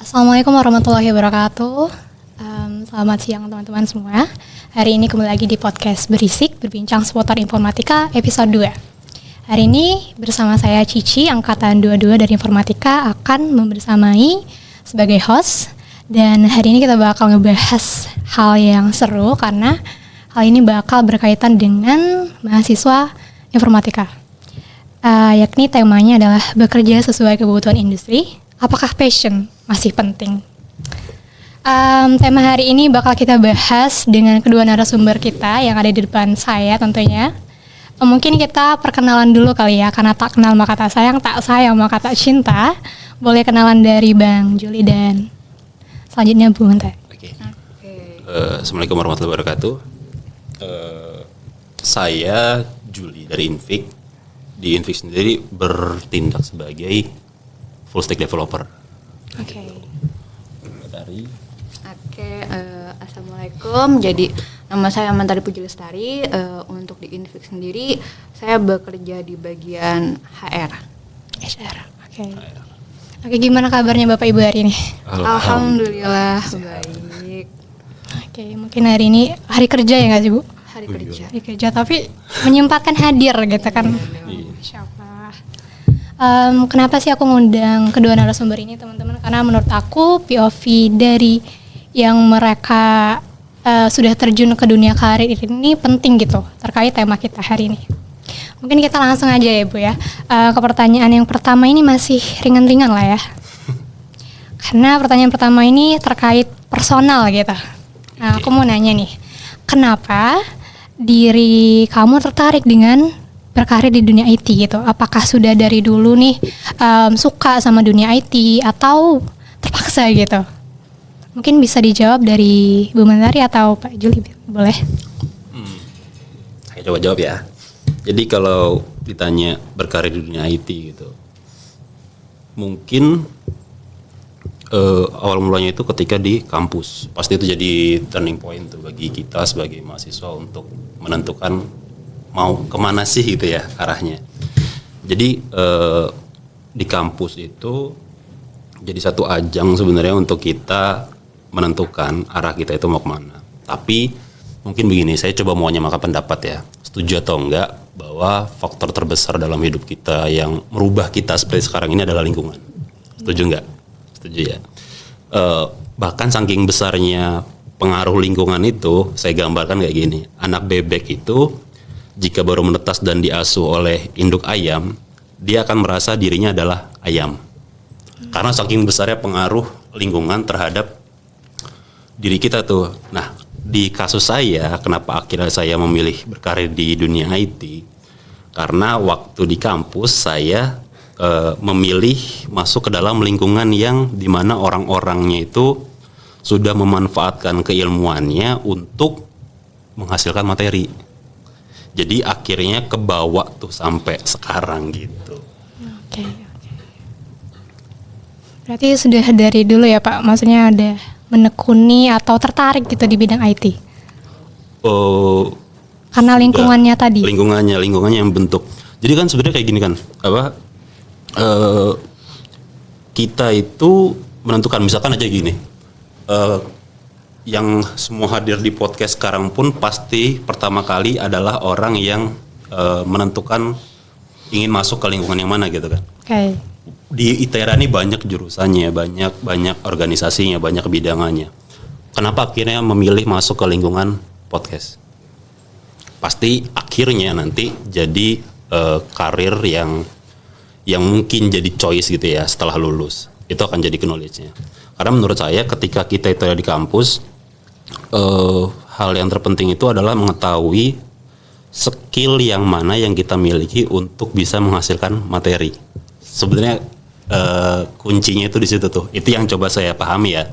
Assalamualaikum warahmatullahi wabarakatuh. Selamat siang teman-teman semua. Hari ini kembali lagi di podcast Berisik, berbincang seputar informatika episode 2. Hari ini bersama saya Cici, angkatan 22 dari informatika, akan membersamai sebagai host. Dan hari ini kita bakal ngebahas hal yang seru karena hal ini bakal berkaitan dengan mahasiswa informatika. Yakni temanya adalah bekerja sesuai kebutuhan industri. Apakah passion masih penting? Tema hari ini bakal kita bahas dengan kedua narasumber kita yang ada di depan saya tentunya. Mungkin kita perkenalan dulu kali ya, karena tak kenal maka tak sayang maka tak cinta. Boleh kenalan dari Bang Juli dan selanjutnya Bu Mentari. Oke. Assalamualaikum warahmatullahi wabarakatuh. Saya Juli dari Invik. Di Invik sendiri bertindak sebagai full stack developer. Oke. Dari Assalamualaikum. Jadi nama saya Mentari Puji Lestari. Untuk di Invik sendiri saya bekerja di bagian HR. Oke. Oke, gimana kabarnya Bapak Ibu hari ini? Alhamdulillah baik. Oke, mungkin hari ini hari kerja ya nggak sih Bu? Hari kerja. Hari kerja tapi menyempatkan hadir gitu kan? Masya Allah. Kenapa sih aku ngundang kedua narasumber ini teman-teman? Karena menurut aku POV dari yang mereka sudah terjun ke dunia karir ini penting gitu terkait tema kita hari ini. Mungkin kita langsung aja ya Bu ya. Ke pertanyaan yang pertama ini masih ringan-ringan lah ya. Karena pertanyaan pertama ini terkait personal gitu. Nah, aku mau nanya nih, kenapa diri kamu tertarik dengan berkarir di dunia IT gitu? Apakah sudah dari dulu nih suka sama dunia IT atau terpaksa gitu? Mungkin bisa dijawab dari Bu Mentari atau Pak Juli, boleh? Saya coba jawab ya. Jadi kalau ditanya berkarir di dunia IT gitu, mungkin awal mulanya itu ketika di kampus. Pasti itu jadi turning point tuh bagi kita sebagai mahasiswa untuk menentukan mau kemana sih gitu ya arahnya. Jadi di kampus itu jadi satu ajang sebenarnya untuk kita menentukan arah kita itu mau kemana. Tapi mungkin begini, saya coba mau nyamakan pendapat ya, setuju atau enggak bahwa faktor terbesar dalam hidup kita yang merubah kita seperti sekarang ini adalah lingkungan. Setuju enggak? Setuju ya. Bahkan saking besarnya pengaruh lingkungan itu, saya gambarkan kayak gini. Anak bebek itu jika baru menetas dan diasuh oleh induk ayam, dia akan merasa dirinya adalah ayam. Karena saking besarnya pengaruh lingkungan terhadap diri kita tuh. Nah, di kasus saya, kenapa akhirnya saya memilih berkarir di dunia IT? Karena waktu di kampus saya memilih masuk ke dalam lingkungan yang dimana orang-orangnya itu sudah memanfaatkan keilmuannya untuk menghasilkan materi. Jadi akhirnya kebawa tuh sampai sekarang gitu. Oke. Berarti sudah dari dulu ya Pak, maksudnya ada menekuni atau tertarik gitu di bidang IT? Karena lingkungannya tadi. Lingkungannya yang bentuk. Jadi kan sebenarnya kayak gini kan, kita itu menentukan, misalkan aja gini, yang semua hadir di podcast sekarang pun pasti pertama kali adalah orang yang menentukan ingin masuk ke lingkungan yang mana gitu kan. Okay. Di ITERA ini banyak jurusannya, banyak organisasinya, banyak bidangannya. Kenapa akhirnya memilih masuk ke lingkungan podcast? Pasti akhirnya nanti jadi karir yang mungkin jadi choice gitu ya setelah lulus. Itu akan jadi knowledge-nya. Karena menurut saya ketika kita itu ada di kampus, hal yang terpenting itu adalah mengetahui skill yang mana yang kita miliki untuk bisa menghasilkan materi. Sebenarnya kuncinya itu di situ tuh. Itu yang coba saya pahami ya.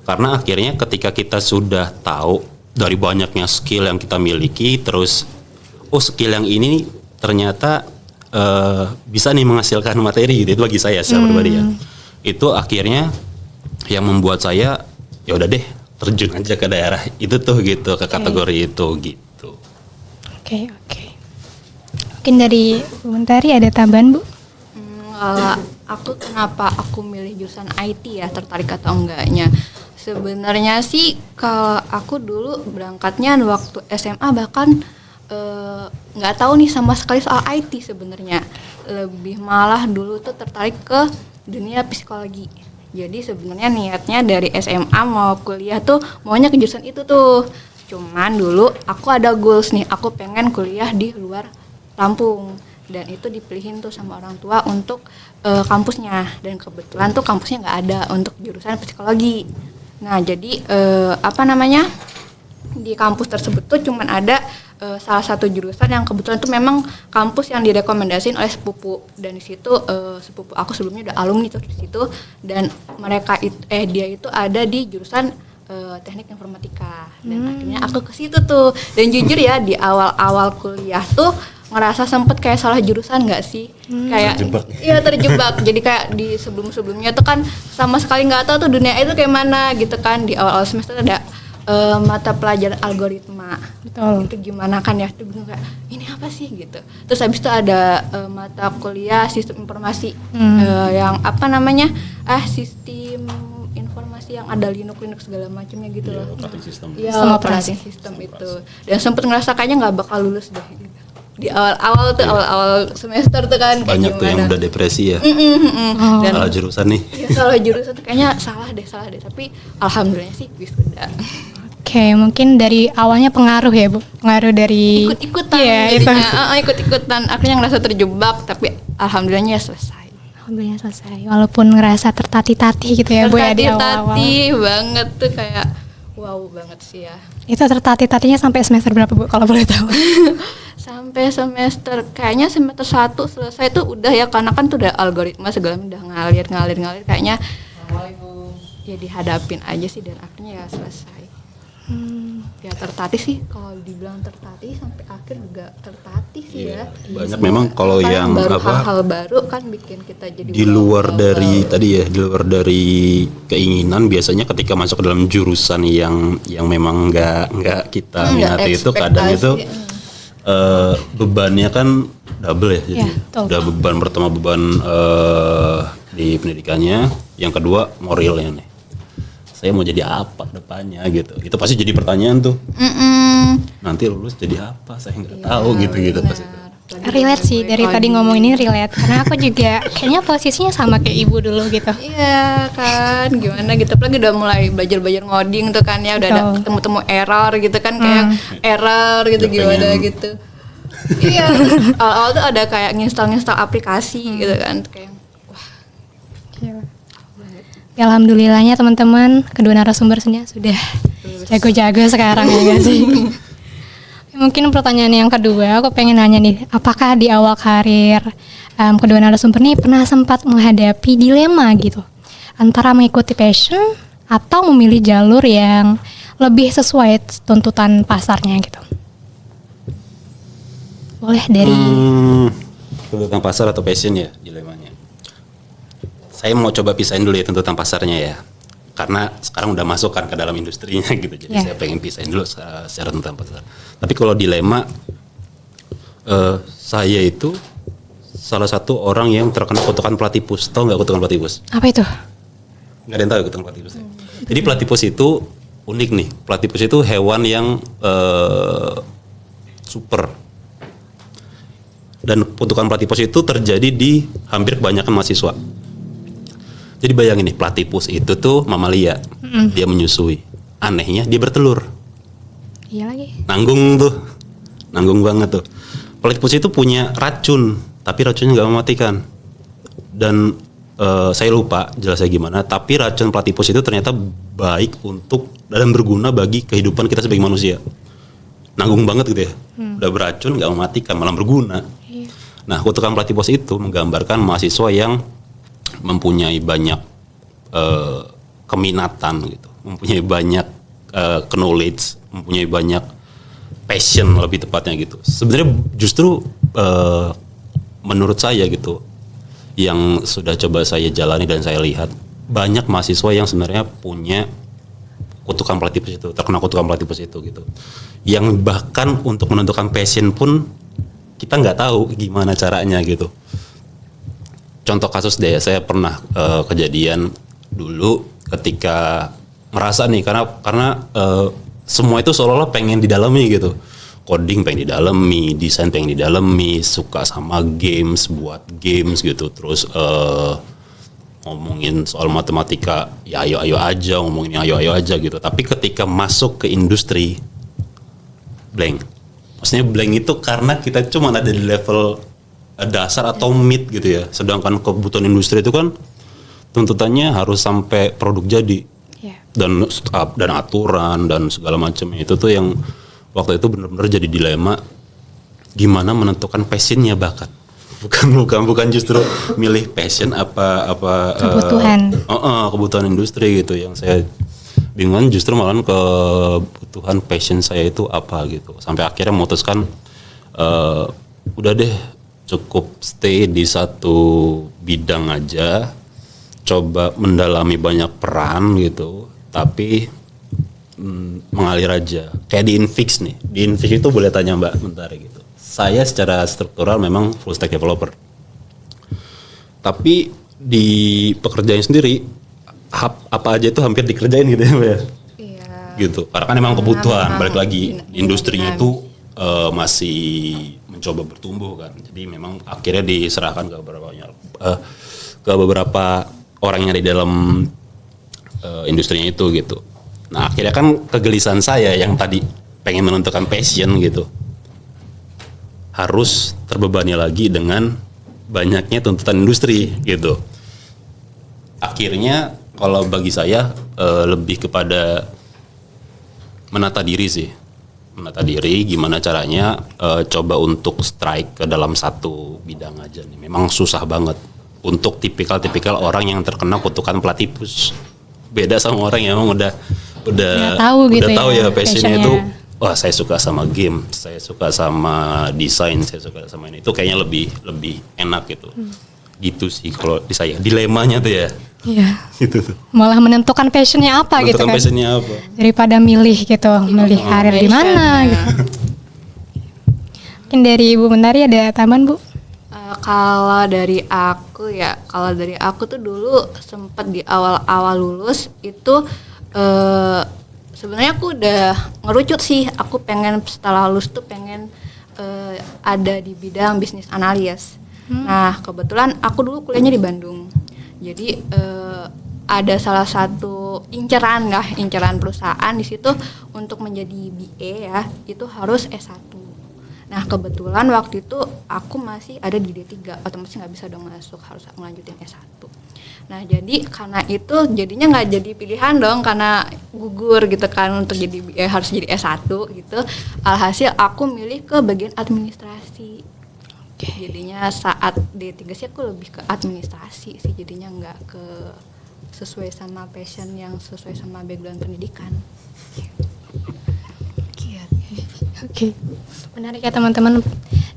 Karena akhirnya ketika kita sudah tahu dari banyaknya skill yang kita miliki, terus skill yang ini ternyata bisa nih menghasilkan materi gitu. Itu bagi saya secara pribadi ya. Itu akhirnya yang membuat saya ya udah deh terjun aja ke daerah itu tuh gitu, ke kategori itu gitu. Oke. Mungkin dari Bu Mentari ada tambahan Bu? kenapa aku milih jurusan IT ya, tertarik atau enggaknya. Sebenarnya sih kalau aku dulu berangkatnya waktu SMA bahkan nggak tahu nih sama sekali soal IT sebenarnya. Lebih malah dulu tuh tertarik ke dunia psikologi. Jadi sebenarnya niatnya dari SMA mau kuliah tuh maunya ke jurusan itu tuh. Cuman dulu aku ada goals nih, aku pengen kuliah di luar Lampung. Dan itu dipilihin tuh sama orang tua untuk kampusnya. Dan kebetulan tuh kampusnya nggak ada untuk jurusan psikologi. Nah jadi di kampus tersebut tuh cuman ada salah satu jurusan yang kebetulan tuh memang kampus yang direkomendasiin oleh sepupu, dan di situ sepupu aku sebelumnya udah alumni tuh di situ, dan dia itu ada di jurusan teknik informatika, dan akhirnya aku ke situ tuh. Dan jujur ya di awal-awal kuliah tuh ngerasa sempet kayak salah jurusan nggak sih, kayak terjebak. Jadi kayak di sebelumnya tuh kan sama sekali nggak tahu tuh dunia itu kayak mana gitu kan. Di awal semester ada mata pelajaran algoritma. Betul. Itu gimana kan ya, tuh bingung kayak ini apa sih gitu. Terus habis itu ada mata kuliah sistem informasi yang sistem informasi yang ada Linux segala macamnya gitu loh. Operating system. Iya, operating system itu. Dan sempet ngerasa kayaknya nggak bakal lulus deh gitu. Di awal semester tuh kan banyak tuh yang udah depresi ya. Dan salah jurusan nih. Iya, salah jurusan tuh kayaknya salah deh. Tapi alhamdulillah sih wisuda. Oke, mungkin dari awalnya pengaruh ya Bu, pengaruh dari ikut-ikutan, ikut-ikutan. Akhirnya ngerasa terjebak, tapi alhamdulillahnya selesai. Alhamdulillah selesai, walaupun ngerasa tertatih-tatih gitu ya Bu ya di awal-awal. Tertatih banget tuh, kayak wow banget sih ya. Itu tertatih-tatihnya sampai semester berapa Bu kalau boleh tahu? Sampai semester, kayaknya semester 1 selesai tuh udah ya, karena kan tuh udah algoritma segala udah ngalir kayaknya. Ya dihadapin aja sih, dan akhirnya ya selesai. Ya tertatih sih, kalau dibilang tertatih sampai akhir juga tertatih sih ya. Banyak memang kalau yang hal-hal baru kan bikin kita jadi di luar dari keinginan. Biasanya ketika masuk ke dalam jurusan yang memang nggak kita minati itu, kadang itu bebannya kan double ya. Jadi udah beban pertama, beban di pendidikannya, yang kedua moralnya nih. Saya mau jadi apa depannya gitu. Itu pasti jadi pertanyaan tuh. Nanti lulus jadi apa? Saya nggak tahu gitu pasti. Relate sih dari tadi ngomong ini relate, karena aku juga kayaknya posisinya sama kayak ibu dulu gitu. Iya kan, gimana gitu. Apalagi udah mulai belajar ngoding tuh kan ya, udah ada ketemu error gitu kan, kayak error gitu gimana gitu. Iya, awal tuh ada kayak nginstal aplikasi gitu kan, kayak wah. Ya, alhamdulillahnya teman-teman, kedua narasumbernya sudah jago-jago sekarang ya sih. Mungkin pertanyaan yang kedua, aku pengen nanya nih, apakah di awal karir kedua narasumber nih pernah sempat menghadapi dilema gitu, antara mengikuti passion atau memilih jalur yang lebih sesuai tuntutan pasarnya gitu? Boleh dari tuntutan pasar atau passion ya dilemanya. Saya mau coba pisahin dulu ya tuntutan pasarnya ya, karena sekarang udah masuk kan ke dalam industrinya gitu, jadi saya pengen pisahin dulu secara tuntutan pasar. Tapi kalau dilema, saya itu salah satu orang yang terkena kutukan platypus. Tahu nggak kutukan platypus? Apa itu? Nggak ada yang tahu kutukan platypus. Jadi platypus itu unik nih. Platypus itu hewan yang super. Dan kutukan platypus itu terjadi di hampir kebanyakan mahasiswa. Jadi bayangin nih, platypus itu tuh mamalia, dia menyusui. Anehnya dia bertelur. Iya lagi. Nanggung banget tuh. Platypus itu punya racun, tapi racunnya nggak mematikan. Dan saya lupa jelasnya gimana. Tapi racun platypus itu ternyata baik untuk dan berguna bagi kehidupan kita sebagai manusia. Nanggung banget gitu ya. Udah beracun, nggak mematikan, malah berguna. Nah, kutukan platypus itu menggambarkan mahasiswa yang mempunyai banyak keminatan gitu, mempunyai banyak knowledge, mempunyai banyak passion lebih tepatnya gitu. Sebenarnya justru menurut saya gitu, yang sudah coba saya jalani dan saya lihat, banyak mahasiswa yang sebenarnya punya kutukan platypus itu, terkena kutukan platypus itu gitu. Yang bahkan untuk menentukan passion pun kita nggak tahu gimana caranya gitu. contoh kasus deh, saya pernah kejadian dulu ketika merasa nih karena semua itu seolah-olah pengen didalami gitu. Coding pengen didalami, desain pengen didalami, suka sama games, buat games gitu. Terus ngomongin soal matematika, ya ayo-ayo aja, ngomongin ayo-ayo aja gitu. Tapi ketika masuk ke industri, blank. Maksudnya blank itu karena kita cuma ada di level dasar atau mid gitu ya. Sedangkan kebutuhan industri itu kan tuntutannya harus sampai produk jadi. Dan aturan dan segala macam itu tuh yang waktu itu benar-benar jadi dilema gimana menentukan passionnya bakat bukan justru milih passion apa kebutuhan kebutuhan industri gitu yang saya bingung justru malahan kebutuhan passion saya itu apa gitu sampai akhirnya memutuskan udah deh cukup stay di satu bidang aja coba mendalami banyak peran gitu tapi mengalir aja kayak di Infix nih di Infix itu boleh tanya Mbak bentar gitu saya secara struktural memang full stack developer tapi di pekerjaan sendiri apa aja itu hampir dikerjain gitu ya Mbak ya gitu karena kan memang kebutuhan balik lagi industrinya itu masih mencoba bertumbuh kan jadi memang akhirnya diserahkan ke beberapa orang yang ada di dalam industrinya itu gitu. Nah akhirnya kan kegelisahan saya yang tadi pengen menentukan passion gitu harus terbebani lagi dengan banyaknya tuntutan industri gitu. Akhirnya kalau bagi saya lebih kepada menata diri sih. Menata diri gimana caranya coba untuk strike ke dalam satu bidang aja nih. Memang susah banget untuk tipikal orang yang terkena kutukan platypus. Beda sama orang yang emang udah tahu gitu tahu ya passionnya itu wah saya suka sama game, saya suka sama desain, saya suka sama ini. Itu kayaknya lebih enak gitu. Gitu sih kalau di saya. Dilemanya tuh ya. Iya. Gitu tuh. Malah menentukan passionnya apa gitu kan. Passionnya apa. Daripada milih gitu, milih karir di mana gitu. Mungkin dari Ibu Mentari ada tambahan Bu? Kalau dari aku tuh dulu sempat di awal-awal lulus itu sebenarnya aku udah ngerucut sih, aku pengen setelah lulus tuh pengen ada di bidang bisnis analis. Nah kebetulan aku dulu kuliahnya di Bandung, jadi ada salah satu inceran perusahaan di situ untuk menjadi BA ya itu harus S1. Nah kebetulan waktu itu aku masih ada di D3, otomatis nggak bisa dong masuk, harus melanjutin S1. Nah jadi karena itu jadinya nggak jadi pilihan dong karena gugur gitu kan untuk jadi harus jadi S1 gitu. Alhasil aku milih ke bagian administrasi. Jadinya saat D3 sih aku lebih ke administrasi sih, jadinya nggak ke sesuai sama passion yang sesuai sama background pendidikan. Oke. Menarik ya teman-teman.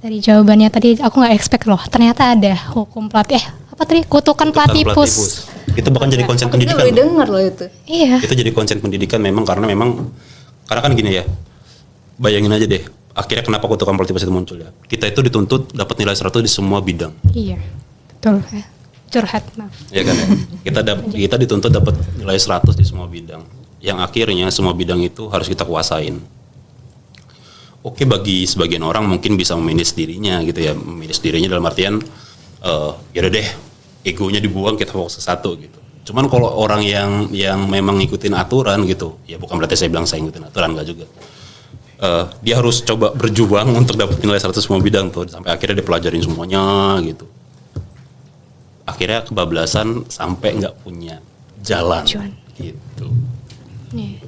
Dari jawabannya tadi aku nggak expect loh. Ternyata ada hukum kutukan platypus. Itu bahkan jadi konsen pendidikan. Kita dengar loh itu. Iya. Itu jadi konsen pendidikan karena kan gini ya. Bayangin aja deh. Akhirnya kenapa kutukan platypus itu muncul ya? Kita itu dituntut dapat nilai 100 di semua bidang. Iya. Betul. Curhat, maaf. Iya kan ya. Kita dituntut dapat nilai 100 di semua bidang. Yang akhirnya semua bidang itu harus kita kuasain. Oke, bagi sebagian orang mungkin bisa memanage dirinya gitu ya, memanage dirinya dalam artian yaudah deh egonya dibuang kita fokus ke satu gitu. Cuman kalau orang yang memang ngikutin aturan gitu, ya bukan berarti saya bilang saya ngikutin aturan, enggak juga. Dia harus coba berjuang untuk dapat nilai 100 semua bidang tuh sampai akhirnya dia pelajarin semuanya gitu. Akhirnya kebablasan sampai nggak punya jalan gitu.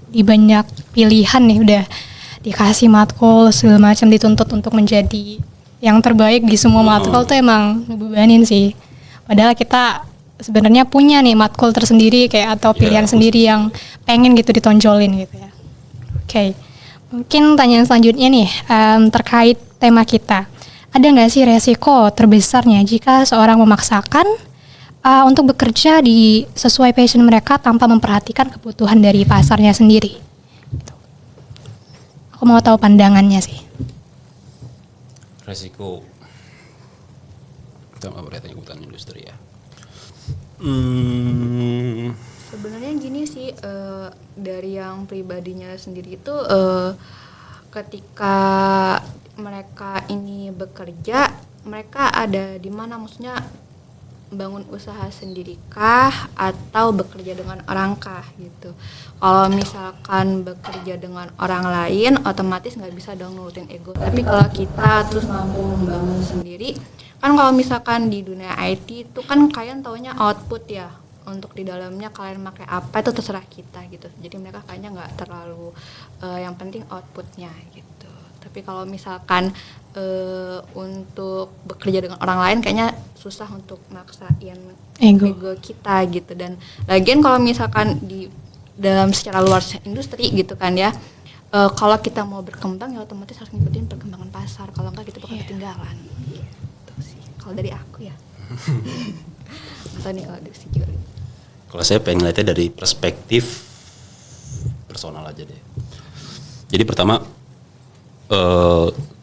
Di banyak pilihan nih udah dikasih matkul segala macam, dituntut untuk menjadi yang terbaik di semua matkul tuh emang ngebebanin sih. Padahal kita sebenarnya punya nih matkul tersendiri kayak atau pilihan sendiri yang pengen gitu ditonjolin gitu ya. Oke. Mungkin pertanyaan selanjutnya nih terkait tema kita. Ada nggak sih resiko terbesarnya jika seorang memaksakan untuk bekerja di sesuai passion mereka tanpa memperhatikan kebutuhan dari pasarnya sendiri? Aku mau tahu pandangannya sih. Resiko Sama beratnya kebutuhan industri ya. Sebenarnya gini sih, dari yang pribadinya sendiri itu, ketika mereka ini bekerja, mereka ada di mana, maksudnya bangun usaha sendiri kah atau bekerja dengan orang kah gitu. Kalau misalkan bekerja dengan orang lain, otomatis nggak bisa dong nurutin ego. Tapi kalau kita terus mampu membangun sendiri, kan kalau misalkan di dunia IT itu kan kalian taunya output ya, untuk di dalamnya kalian pakai apa itu terserah kita gitu. Jadi mereka kayaknya nggak terlalu, yang penting outputnya gitu. Tapi kalau misalkan untuk bekerja dengan orang lain kayaknya susah untuk maksain ego kita gitu. Dan lagian kalau misalkan di dalam secara luas industri gitu kan ya, kalau kita mau berkembang ya otomatis harus ngikutin perkembangan pasar. Kalau enggak kita bakal ketinggalan gitu sih kalau dari aku ya. Atau nih kalau dari si Juli. Kalau saya pengen ngeliatnya dari perspektif personal aja deh. Jadi pertama,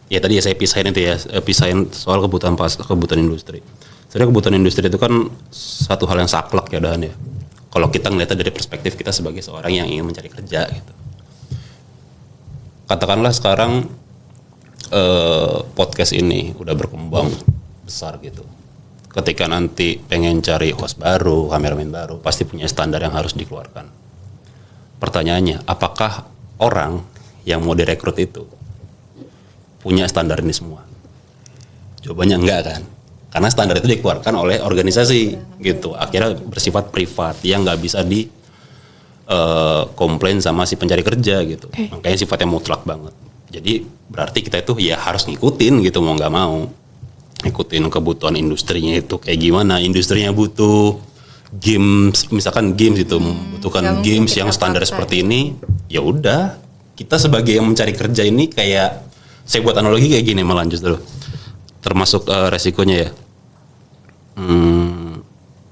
ya tadi ya saya pisahin itu ya, pisahin soal kebutuhan industri. Sebenarnya kebutuhan industri itu kan satu hal yang saklek ya Dan ya. Kalau kita ngeliatnya dari perspektif kita sebagai seorang yang ingin mencari kerja gitu. Katakanlah sekarang podcast ini udah berkembang besar gitu. Ketika nanti pengen cari host baru, kameramen baru, pasti punya standar yang harus dikeluarkan. Pertanyaannya, apakah orang yang mau direkrut itu punya standar ini semua? Jawabannya enggak kan? Karena standar itu dikeluarkan oleh organisasi gitu. Akhirnya bersifat privat yang nggak bisa di komplain sama si pencari kerja gitu. Makanya sifatnya mutlak banget. Jadi berarti kita itu ya harus ngikutin gitu, mau nggak mau. Ngikutin kebutuhan industrinya itu kayak gimana. Industrinya butuh games, misalkan games itu membutuhkan games yang standar seperti ini. Ya udah, kita sebagai yang mencari kerja ini kayak, saya buat analogi kayak gini, melanjut dulu. Termasuk resikonya ya.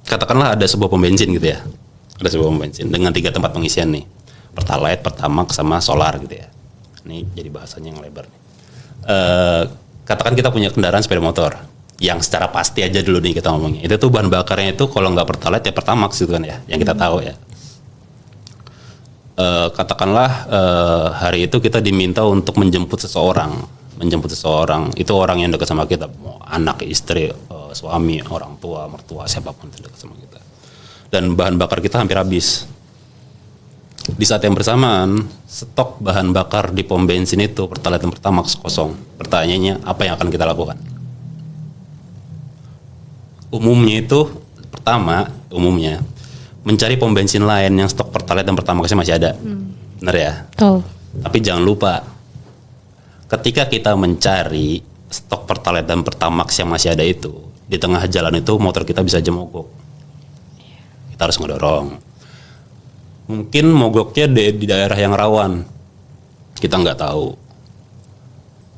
Katakanlah ada sebuah pom bensin gitu ya. Ada sebuah pom bensin dengan 3 tempat pengisian nih. Pertalite, Pertamax, sama solar gitu ya. Ini jadi bahasanya yang lebar nih. Katakan kita punya kendaraan sepeda motor yang secara pasti aja dulu nih kita ngomongnya. Itu tuh bahan bakarnya itu kalau nggak Pertalite ya Pertamax gitu kan ya, yang kita tahu ya. Katakanlah hari itu kita diminta untuk menjemput seseorang, itu orang yang dekat sama kita, mau anak, istri, suami, orang tua, mertua, siapapun yang dekat sama kita. Dan bahan bakar kita hampir habis. Di saat yang bersamaan, stok bahan bakar di pom bensin itu Pertalite dan Pertamax kosong. Pertanyaannya, apa yang akan kita lakukan? Umumnya mencari pom bensin lain yang stok Pertalite dan Pertamaxnya masih ada. Benar ya? Betul. Tapi jangan lupa, ketika kita mencari stok Pertalite dan Pertamax yang masih ada itu, di tengah jalan itu motor kita bisa aja mogok. Kita harus ngedorong. Mungkin mogoknya di daerah yang rawan, kita nggak tahu.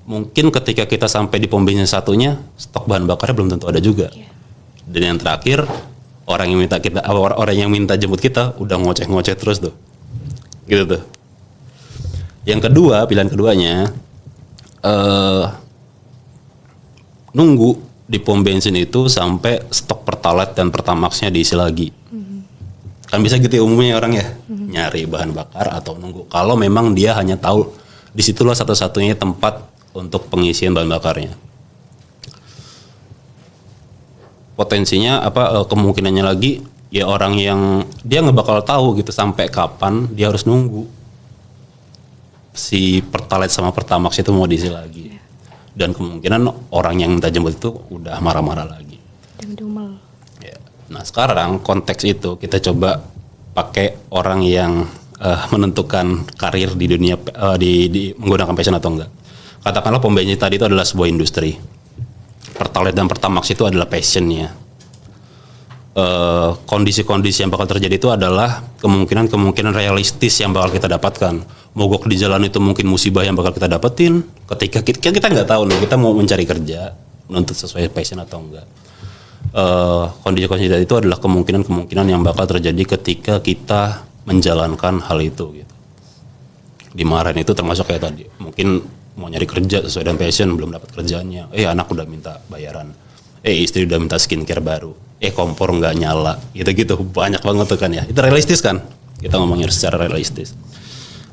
Mungkin ketika kita sampai di pom bensin satunya, stok bahan bakarnya belum tentu ada juga. Dan yang terakhir, orang yang minta jemput kita udah ngoceh-ngoceh terus tuh, gitu tuh. Yang kedua, pilihan keduanya, nunggu di pom bensin itu sampai stok Pertalite dan Pertamaxnya diisi lagi. Kan bisa gitu ya umumnya orang ya, nyari bahan bakar atau nunggu. Kalau memang dia hanya tahu disitulah satu-satunya tempat untuk pengisian bahan bakarnya. Potensinya kemungkinannya lagi ya orang yang dia nggak bakal tahu gitu sampai kapan dia harus nunggu si Pertalite sama Pertamax itu mau diisi lagi. Dan kemungkinan orang yang minta jemput itu udah marah-marah lagi. Ya. Nah sekarang konteks itu kita coba pakai orang yang menentukan karir di dunia di menggunakan passion atau enggak. Katakanlah pom bensin tadi itu adalah sebuah industri. Pertalite dan Pertamax itu adalah passionnya. Kondisi-kondisi yang bakal terjadi itu adalah kemungkinan realistis yang bakal kita dapatkan. Mogok di jalan itu mungkin musibah yang bakal kita dapetin. Ketika kita nggak tahu nih, kita mau mencari kerja, menuntut sesuai passion atau enggak. Kondisi-kondisi itu adalah kemungkinan yang bakal terjadi ketika kita menjalankan hal itu gitu. Dimarahin itu termasuk kayak tadi, mungkin mau nyari kerja sesuai dengan passion belum dapat kerjaannya, anak udah minta bayaran Istri udah minta skincare baru, kompor nggak nyala, gitu-gitu banyak banget tuh kan ya. Itu realistis kan? Kita ngomongin secara realistis.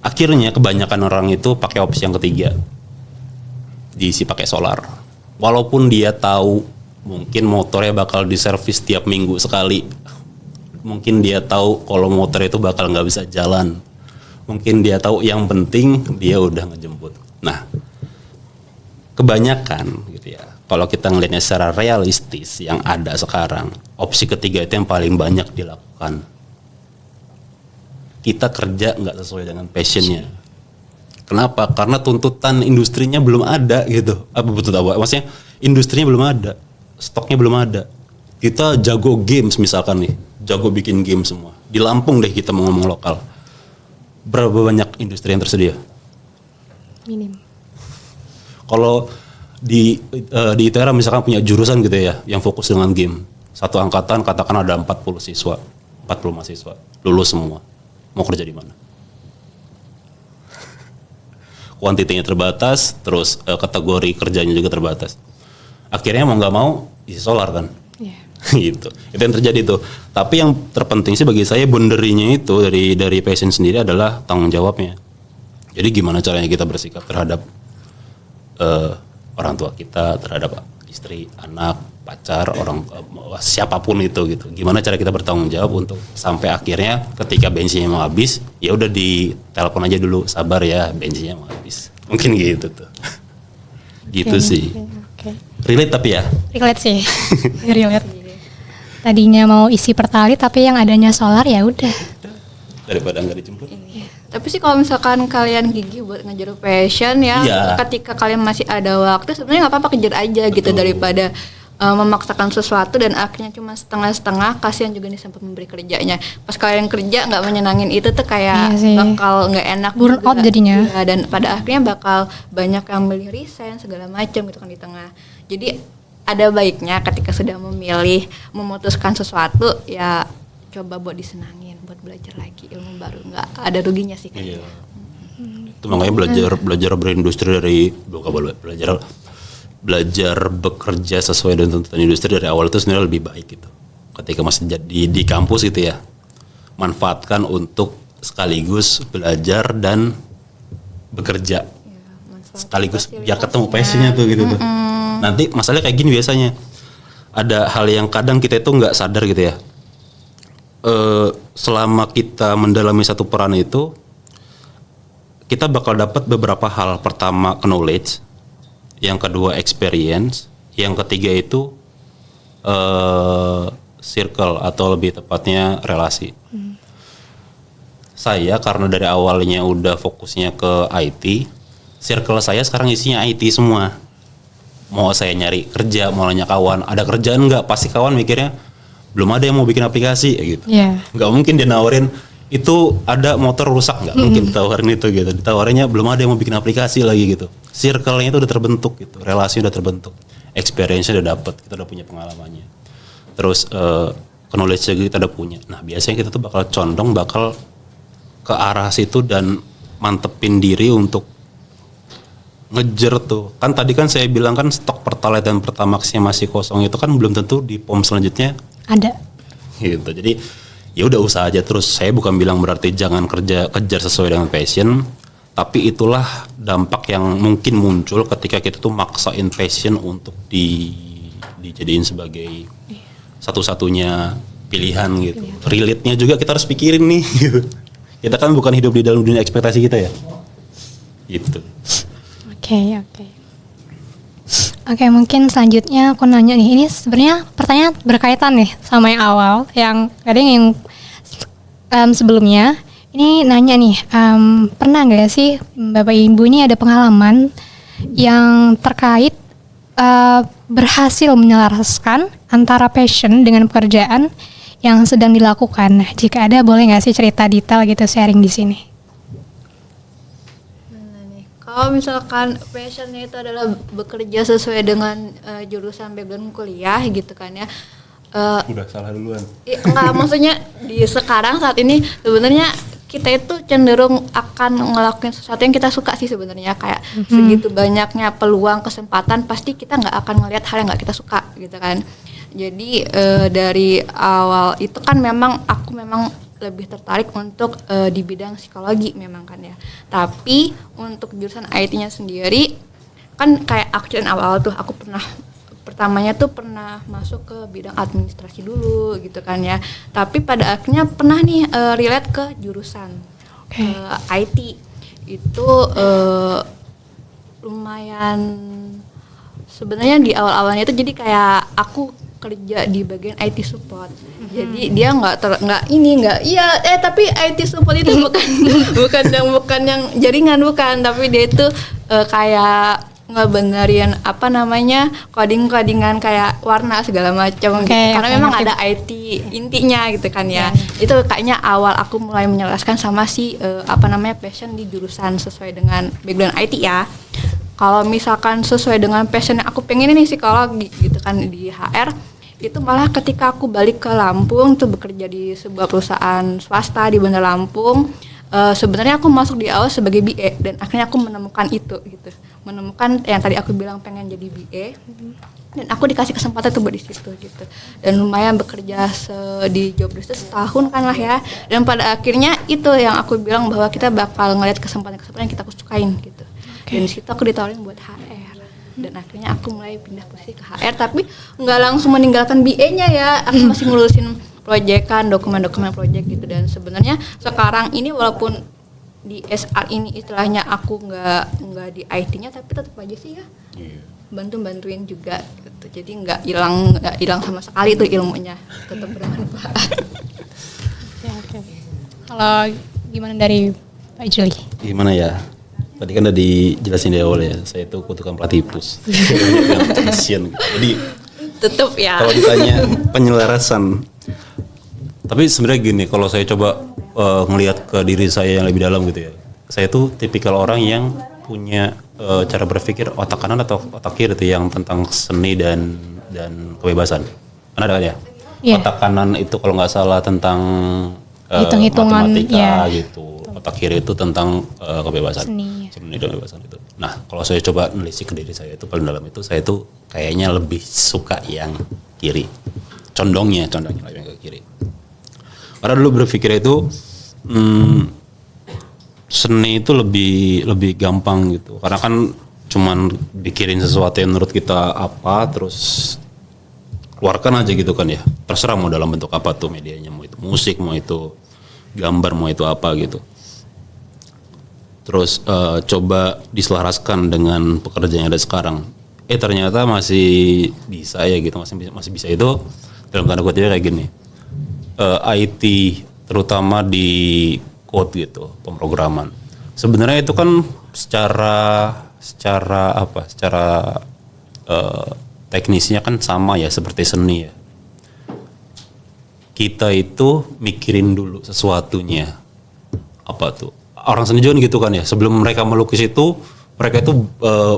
Akhirnya kebanyakan orang itu pakai opsi yang ketiga, diisi pakai solar. Walaupun dia tahu mungkin motornya bakal diservis tiap minggu sekali, mungkin dia tahu kalau motor itu bakal nggak bisa jalan, mungkin dia tahu yang penting dia udah ngejemput. Nah, kebanyakan gitu ya, kalau kita ngelihatnya secara realistis yang ada sekarang, opsi ketiga itu yang paling banyak dilakukan. Kita kerja nggak sesuai dengan passionnya. Kenapa? Karena tuntutan industrinya belum ada gitu. Maksudnya industrinya belum ada, stoknya belum ada. Kita jago games misalkan nih, jago bikin game semua. Di Lampung deh kita mau ngomong lokal. Berapa banyak industri yang tersedia? Minim. Kalau di ITERA misalkan punya jurusan gitu ya, yang fokus dengan game. Satu angkatan katakan ada 40 siswa, 40 mahasiswa, lulus semua. Mau kerja di mana? Kuantitinya terbatas, terus kategori kerjanya juga terbatas. Akhirnya mau nggak mau isi solar kan, gitu. Itu yang terjadi tuh. Tapi yang terpenting sih bagi saya boundary-nya itu dari passion sendiri adalah tanggung jawabnya. Jadi gimana caranya kita bersikap terhadap orang tua kita, terhadap istri, anak, pacar, orang siapapun itu gitu. Gimana cara kita bertanggung jawab untuk sampai akhirnya ketika bensinnya mau habis, ya udah ditelepon aja dulu, sabar ya bensinnya mau habis. Mungkin gitu tuh. Gitu sih. Okay. Relate tapi ya. Relate sih. Relate. Tadinya mau isi pertalite tapi yang adanya solar ya udah. Daripada nggak dijemput. Tapi sih kalau misalkan kalian gigih buat ngejar passion ya, ketika kalian masih ada waktu sebenarnya nggak apa-apa, kejar aja. Betul. Gitu daripada memaksakan sesuatu dan akhirnya cuma setengah-setengah, kasihan juga nih sampai memberi kerjanya. Pas kalian kerja nggak menyenangin itu tuh kayak bakal nggak enak, burn out jadinya. Ya, dan pada akhirnya bakal banyak yang milih resign segala macam gitu kan di tengah. Jadi ada baiknya ketika sudah memilih memutuskan sesuatu ya coba buat disenangin, buat belajar lagi ilmu baru, nggak ada ruginya sih kayaknya. Iya. Itu makanya belajar berindustri dari belajar bekerja sesuai dengan tuntutan industri dari awal itu sebenarnya lebih baik gitu. Ketika masih di kampus gitu ya, manfaatkan untuk sekaligus belajar dan bekerja. Sekaligus biar ketemu passionnya tuh gitu tuh. Nanti masalahnya kayak gini biasanya. Ada hal yang kadang kita itu nggak sadar gitu ya. Selama kita mendalami satu peran itu, kita bakal dapat beberapa hal. Pertama knowledge, yang kedua experience, yang ketiga itu circle atau lebih tepatnya relasi. Saya karena dari awalnya udah fokusnya ke IT, circle saya sekarang isinya IT semua. Mau saya nyari kerja, mau nanya kawan, ada kerjaan nggak? Pasti kawan mikirnya belum ada yang mau bikin aplikasi gitu. Nggak mungkin dia nawarin itu ada motor rusak, nggak mungkin ditawarin itu gitu. Ditawarinnya belum ada yang mau bikin aplikasi lagi gitu. Circle-nya itu udah terbentuk gitu, relasi udah terbentuk, experience-nya udah dapet, kita udah punya pengalamannya. Terus knowledge-nya kita udah punya. Nah biasanya kita tuh bakal condong bakal ke arah situ dan mantepin diri untuk ngejar tuh. Kan tadi kan saya bilang kan stok Pertalite dan Pertamax-nya masih kosong, itu kan belum tentu di POM selanjutnya ada. Gitu. Jadi ya udah usaha aja terus. Saya bukan bilang berarti jangan kejar sesuai dengan passion, tapi itulah dampak yang mungkin muncul ketika kita tuh maksain passion untuk dijadiin sebagai satu-satunya pilihan gitu. Relate-nya juga kita harus pikirin nih. Kita kan bukan hidup di dalam dunia ekspektasi kita ya. Gitu. Oke, mungkin selanjutnya aku nanya nih, ini sebenarnya pertanyaan berkaitan nih sama yang awal, yang kadang yang sebelumnya. Ini nanya nih, pernah nggak sih Bapak Ibu ini ada pengalaman yang terkait berhasil menyelaraskan antara passion dengan pekerjaan yang sedang dilakukan? Nah, jika ada, boleh nggak sih cerita detail gitu, sharing di sini? Kalau misalkan passionnya itu adalah bekerja sesuai dengan jurusan background kuliah gitu kan ya. Udah salah duluan. Enggak, maksudnya di sekarang saat ini sebenarnya kita itu cenderung akan ngelakuin sesuatu yang kita suka sih sebenarnya, kayak segitu banyaknya peluang kesempatan pasti kita nggak akan ngelihat hal yang nggak kita suka gitu kan. Jadi dari awal itu kan memang aku memang lebih tertarik untuk di bidang psikologi memang kan ya. Tapi untuk jurusan IT-nya sendiri kan kayak aku ceritain awal-awal tuh aku pertamanya tuh pernah masuk ke bidang administrasi dulu gitu kan ya. Tapi pada akhirnya pernah nih relate ke jurusan IT. Itu lumayan sebenarnya di awal-awalnya itu jadi kayak aku kerja di bagian IT support. Jadi dia tapi IT support itu bukan yang jaringan, bukan, tapi dia itu kayak ngebenerin codingan kayak warna segala macam gitu. Karena memang ada IT intinya gitu kan ya. Itu kayaknya awal aku mulai menjelaskan sama si passion di jurusan sesuai dengan background IT ya. Kalau misalkan sesuai dengan passion yang aku pengen ini psikologi gitu kan di HR, itu malah ketika aku balik ke Lampung tuh bekerja di sebuah perusahaan swasta di Bandar Lampung. Sebenarnya aku masuk di awal sebagai BA dan akhirnya aku menemukan itu gitu. Menemukan yang tadi aku bilang pengen jadi BA. Dan aku dikasih kesempatan tuh buat di situ gitu. Dan lumayan bekerja di job desk setahun kan lah ya. Dan pada akhirnya itu yang aku bilang bahwa kita bakal ngeliat kesempatan-kesempatan yang kita sukain gitu. Dan di situ aku ditawarin buat HR. Dan akhirnya aku mulai pindah posisi ke HR, tapi nggak langsung meninggalkan BA-nya ya. Aku masih ngurusin proyekan, dokumen-dokumen proyek gitu. Dan sebenarnya sekarang ini walaupun di SR ini istilahnya aku nggak di IT-nya, tapi tetap aja sih ya bantuin juga gitu. Jadi nggak hilang sama sekali tuh ilmunya, tetap bermanfaat. Oke. Kalau gimana dari Pak Juli? Gimana ya? Tadi kan udah dijelasin dari awal ya, saya itu kutukan platipus. Jadi tetap ya. Kalau ditanya penyelarasan, tapi sebenarnya gini, kalau saya coba ngelihat ke diri saya yang lebih dalam gitu ya, saya tuh tipikal orang yang punya cara berpikir otak kanan atau otak kiri tuh yang tentang seni dan kebebasan. Kan ada kan ya? Yeah. Otak kanan itu kalau nggak salah tentang hitung-hitungan matematika gitu. Otak kiri itu tentang kebebasan, seni dan kebebasan itu. Nah, kalau saya coba nelisik ke diri saya itu paling dalam itu, saya itu kayaknya lebih suka yang kiri. Condongnya lebih ke kiri. Karena dulu berpikir itu seni itu lebih gampang gitu. Karena kan cuman bikirin sesuatu yang menurut kita apa, terus keluarkan aja gitu kan ya. Terserah mau dalam bentuk apa tuh medianya, mau itu musik, mau itu gambar, mau itu apa gitu. Terus coba diselaraskan dengan pekerjaan yang ada sekarang. Ternyata masih bisa ya gitu, masih bisa itu dalam tanda kutip kayak gini. IT terutama di code gitu, pemrograman. Sebenarnya itu kan secara teknisnya kan sama ya seperti seni ya. Kita itu mikirin dulu sesuatunya. Apa tuh? Orang seni juga gitu kan ya. Sebelum mereka melukis itu, mereka itu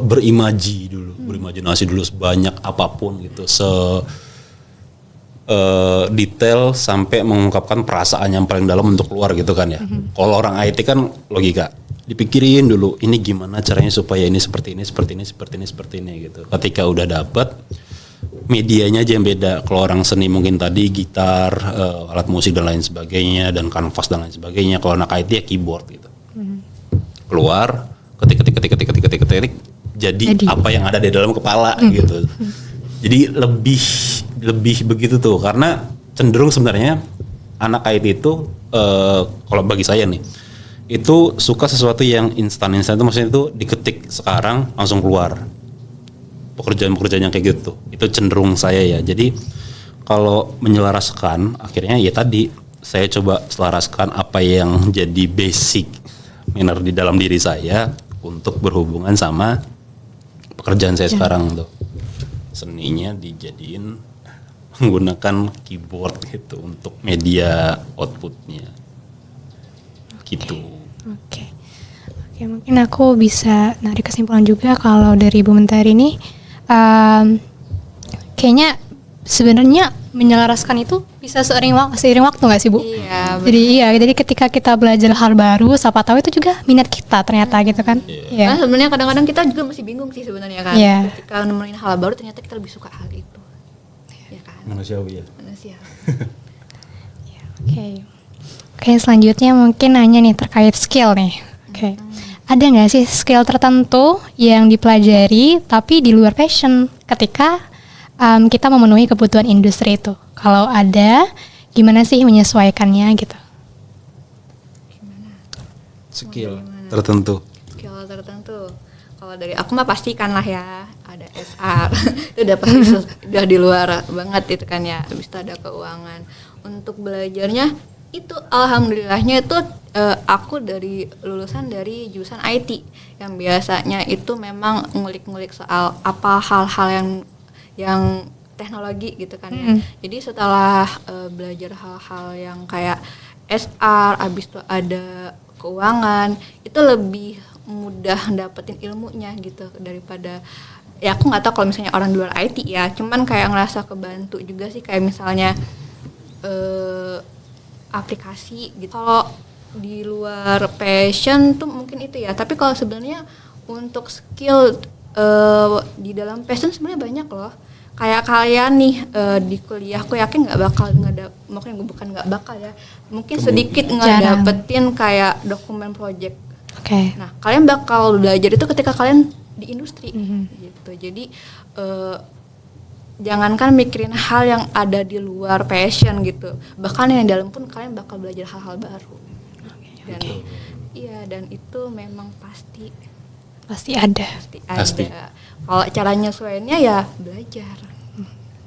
berimajinasi dulu sebanyak apapun gitu, detail sampai mengungkapkan perasaan yang paling dalam untuk keluar gitu kan ya. Kalau orang IT kan logika, dipikirin dulu ini gimana caranya supaya ini seperti ini gitu. Ketika udah dapet, medianya aja yang beda. Kalau orang seni mungkin tadi gitar, alat musik dan lain sebagainya, dan kanvas dan lain sebagainya. Kalau anak IT ya keyboard gitu. Keluar, ketik, jadi apa yang ada di dalam kepala gitu. Jadi lebih begitu tuh, karena cenderung sebenarnya anak IT itu kalau bagi saya nih, itu suka sesuatu yang instan itu maksudnya itu diketik sekarang langsung keluar. Pekerjaan yang kayak gitu, itu cenderung saya ya. Jadi kalau menyelaraskan, akhirnya ya tadi saya coba selaraskan apa yang jadi basic minor di dalam diri saya untuk berhubungan sama pekerjaan saya sekarang tuh. Seninya dijadiin menggunakan keyboard gitu untuk media outputnya gitu. Oke, mungkin aku bisa narik kesimpulan juga kalau dari Bu Mentari ini kayaknya sebenarnya menyelaraskan itu bisa seiring waktu nggak sih Bu? Iya. Jadi ketika kita belajar hal baru, siapa tahu itu juga minat kita ternyata gitu kan? Iya. Karena sebenarnya kadang-kadang kita juga masih bingung sih sebenarnya kan. Iya. Ketika nemuin hal baru ternyata kita lebih suka hal itu. Ya kan? Manusiawi ya. Manusia. Oke, selanjutnya mungkin nanya nih terkait skill nih. Oke. Ada nggak sih skill tertentu yang dipelajari tapi di luar passion ketika kita memenuhi kebutuhan industri itu? Kalau ada, gimana sih menyesuaikannya gitu? Skill tertentu. Skill tertentu. Kalau dari aku mah pastikan lah ya ada SR. Itu udah pasti udah di luar banget itu kan ya. Habis itu ada keuangan. Untuk belajarnya itu alhamdulillahnya itu aku dari lulusan dari jurusan IT yang biasanya itu memang ngulik-ngulik soal apa hal-hal yang teknologi gitu kan ya. Jadi setelah belajar hal-hal yang kayak SR, abis itu ada keuangan, itu lebih mudah dapetin ilmunya gitu daripada ya aku nggak tahu kalau misalnya orang di luar IT ya, cuman kayak ngerasa kebantu juga sih kayak misalnya aplikasi gitu. Kalau di luar passion tuh mungkin itu ya, tapi kalau sebenarnya untuk skill di dalam passion sebenarnya banyak loh. Kayak kalian nih di kuliah, aku yakin mungkin sedikit dapetin kayak dokumen project. Oke. Nah, kalian bakal belajar itu ketika kalian di industri gitu. Jadi jangankan mikirin hal yang ada di luar passion gitu, bahkan yang dalam pun kalian bakal belajar hal-hal baru. Dan iya, dan itu memang pasti ada. Kalau cara nyesuaiinnya ya belajar,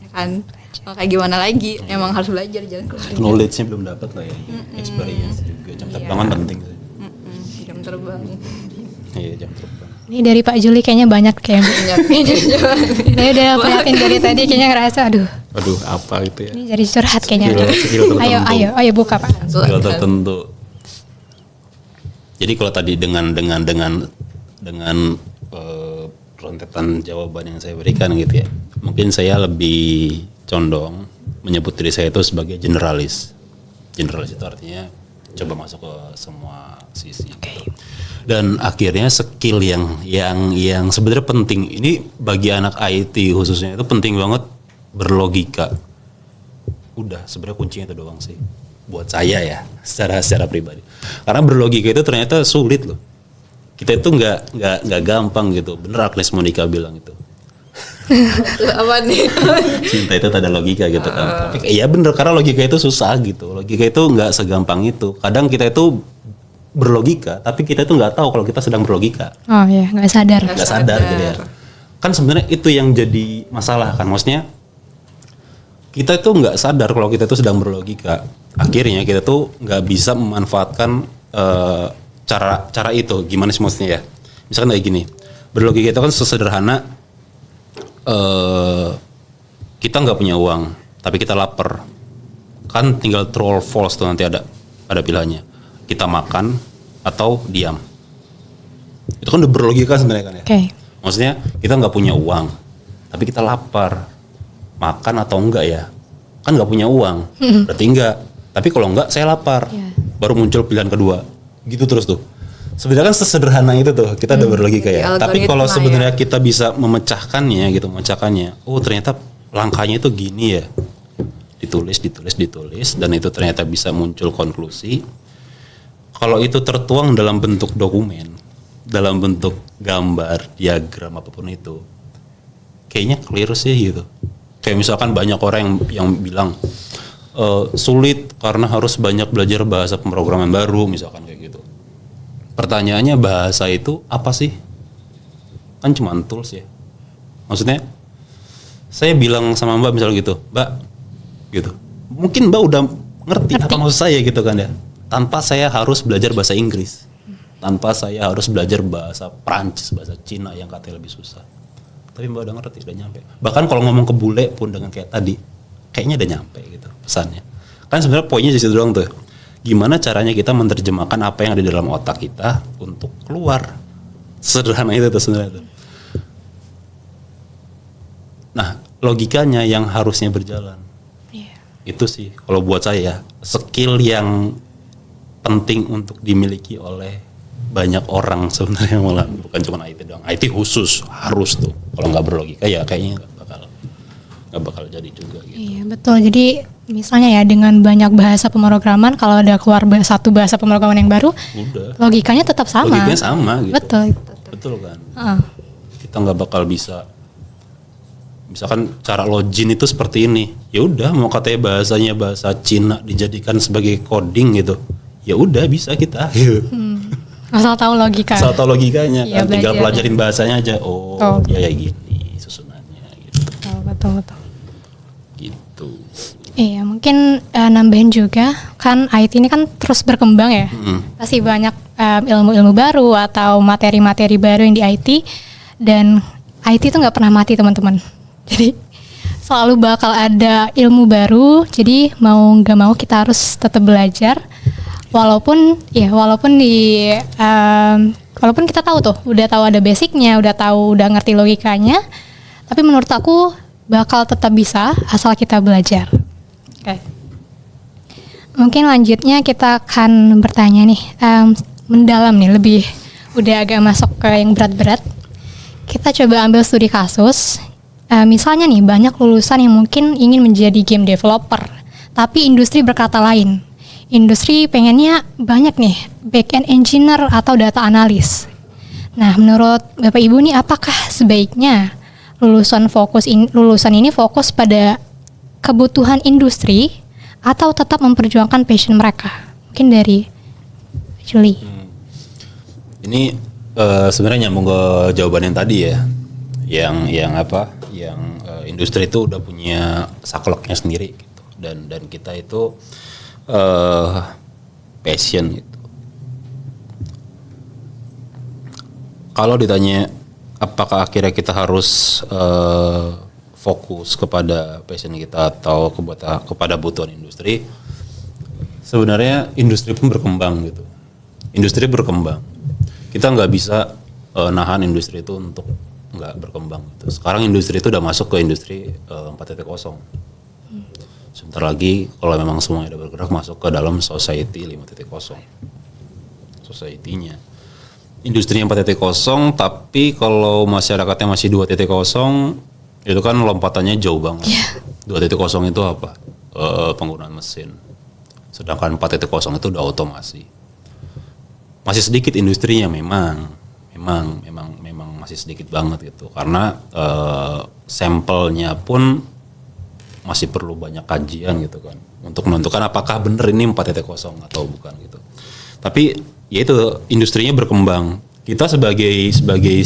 ya kan? Mau kayak gimana lagi? Emang harus belajar, jangan keluar. Knowledge-nya belum dapat lah ya, experience juga. Jam terbangan penting sih. Jam terbang. Iya, jam terbang. Ini dari Pak Juli kayaknya banyak kayaknya. Saya udah perhatiin dari tadi kayaknya ngerasa aduh apa itu ya? ini jadi curhat kayaknya. Skill tertentu. Ayo buka Pak. Skill tertentu. Jadi kalau tadi dengan rentetan jawaban yang saya berikan gitu ya, mungkin saya lebih condong menyebut diri saya itu sebagai generalis. Generalis itu artinya coba masuk ke semua sisi. Dan akhirnya skill yang sebenarnya penting ini bagi anak IT khususnya itu penting banget berlogika. Udah sebenarnya kuncinya itu doang sih buat saya ya secara pribadi. Karena berlogika itu ternyata sulit loh. Kita itu nggak gampang gitu. Bener Agnes Monica bilang itu. Apa nih? Cinta itu tak ada logika gitu kan. Tapi iya bener, karena logika itu susah gitu. Logika itu nggak segampang itu. Kadang kita itu berlogika, tapi kita itu nggak tahu kalau kita sedang berlogika. Oh iya, nggak sadar. Nggak sadar gitu ya. Kan sebenarnya itu yang jadi masalah kan. Maksudnya kita itu nggak sadar kalau kita itu sedang berlogika. Akhirnya kita tuh nggak bisa memanfaatkan cara itu. Gimana sih maksudnya ya? Misalkan kayak gini, berlogika itu kan sesederhana kita nggak punya uang, tapi kita lapar, kan tinggal true or false tuh nanti ada pilihannya. Kita makan atau diam. Itu kan udah berlogika sebenarnya kan ya. Maksudnya kita nggak punya uang, tapi kita lapar, makan atau enggak ya? Kan nggak punya uang, berarti enggak. Tapi kalau enggak, saya lapar, baru muncul pilihan kedua, gitu terus tuh. Sebenarnya kan sesederhana itu tuh, kita udah berlogika ya. Tapi kalau sebenarnya kita bisa memecahkannya gitu, oh ternyata langkahnya itu gini ya. Ditulis, dan itu ternyata bisa muncul konklusi. Kalau itu tertuang dalam bentuk dokumen, dalam bentuk gambar, diagram apapun itu, kayaknya clear sih gitu. Kayak misalkan banyak orang yang bilang sulit karena harus banyak belajar bahasa pemrograman baru, misalkan kayak gitu. Pertanyaannya bahasa itu apa sih? Kan cuma tools ya. Maksudnya saya bilang sama Mbak misal gitu, Mbak, gitu. Mungkin Mbak udah ngerti apa maksud saya gitu kan ya. Tanpa saya harus belajar bahasa Inggris, tanpa saya harus belajar bahasa Prancis, bahasa Cina yang katanya lebih susah. Tapi Mbak udah ngerti, udah nyampe. Bahkan kalau ngomong ke bule pun dengan kayak tadi, kayaknya udah nyampe gitu pesannya. Kan sebenarnya poinnya di situ doang tuh. Gimana caranya kita menerjemahkan apa yang ada di dalam otak kita untuk keluar. Sederhana itu tuh sebenarnya tuh. Nah, logikanya yang harusnya berjalan. itu sih kalau buat saya skill yang penting untuk dimiliki oleh banyak orang sebenarnya, malah bukan cuma IT doang. IT khusus harus tuh. Kalau nggak berlogika ya kayaknya nggak bakal jadi juga gitu. Iya betul. Jadi misalnya ya dengan banyak bahasa pemrograman, kalau ada keluar satu bahasa pemrograman yang baru, Udah. logikanya tetap sama. Logikanya sama gitu. Betul. Betul kan. Heeh. Kita nggak bakal bisa. Misalkan cara login itu seperti ini. Ya udah, mau katanya bahasanya bahasa Cina dijadikan sebagai coding gitu. Ya udah bisa kita. Asal tahu logika. Asal tahu logikanya Iya, kan, tinggal belajar. pelajarin bahasanya aja. Oh, Oh. ya kayak gini susunannya gitu. Betul. Gitu. Iya, mungkin nambahin juga kan IT ini kan terus berkembang ya. Pasti banyak ilmu-ilmu baru atau materi-materi baru yang di IT, dan IT itu nggak pernah mati teman-teman. Jadi selalu bakal ada ilmu baru. Jadi mau nggak mau kita harus tetap belajar. Walaupun walaupun kita tahu tuh, udah tahu ada basicnya, udah ngerti logikanya, tapi menurut aku bakal tetap bisa asal kita belajar. Oke. Mungkin lanjutnya kita akan bertanya nih, mendalam nih, lebih udah agak masuk ke yang berat-berat. Kita coba ambil studi kasus. Misalnya nih, banyak lulusan yang mungkin ingin menjadi game developer, tapi industri berkata lain. Industri pengennya banyak nih, back-end engineer atau data analis. Nah, menurut Bapak Ibu nih, apakah sebaiknya lulusan ini fokus pada kebutuhan industri atau tetap memperjuangkan passion mereka? Mungkin dari Julie. Ini sebenarnya nyambung ke jawaban yang tadi ya. Yang industri itu udah punya sakleknya sendiri gitu. Dan kita itu passion gitu. Kalau ditanya apakah akhirnya kita harus fokus kepada passion kita atau kepada kebutuhan industri, sebenarnya industri pun berkembang gitu. Industri berkembang. Kita nggak bisa nahan industri itu untuk nggak berkembang gitu. Sekarang industri itu udah masuk ke industri 4.0. Sebentar lagi kalau memang semuanya udah bergerak masuk ke dalam society 5.0. Society-nya. Industri 4.0, tapi kalau masyarakatnya masih 2.0, itu kan lompatannya jauh banget. 2.0 itu apa? Penggunaan mesin. Sedangkan 4.0 itu udah otomasi. Masih sedikit industrinya memang masih sedikit banget gitu. Karena sampelnya pun masih perlu banyak kajian gitu kan untuk menentukan apakah benar ini 4.0 atau bukan gitu. Tapi ya itu, industrinya berkembang. Kita sebagai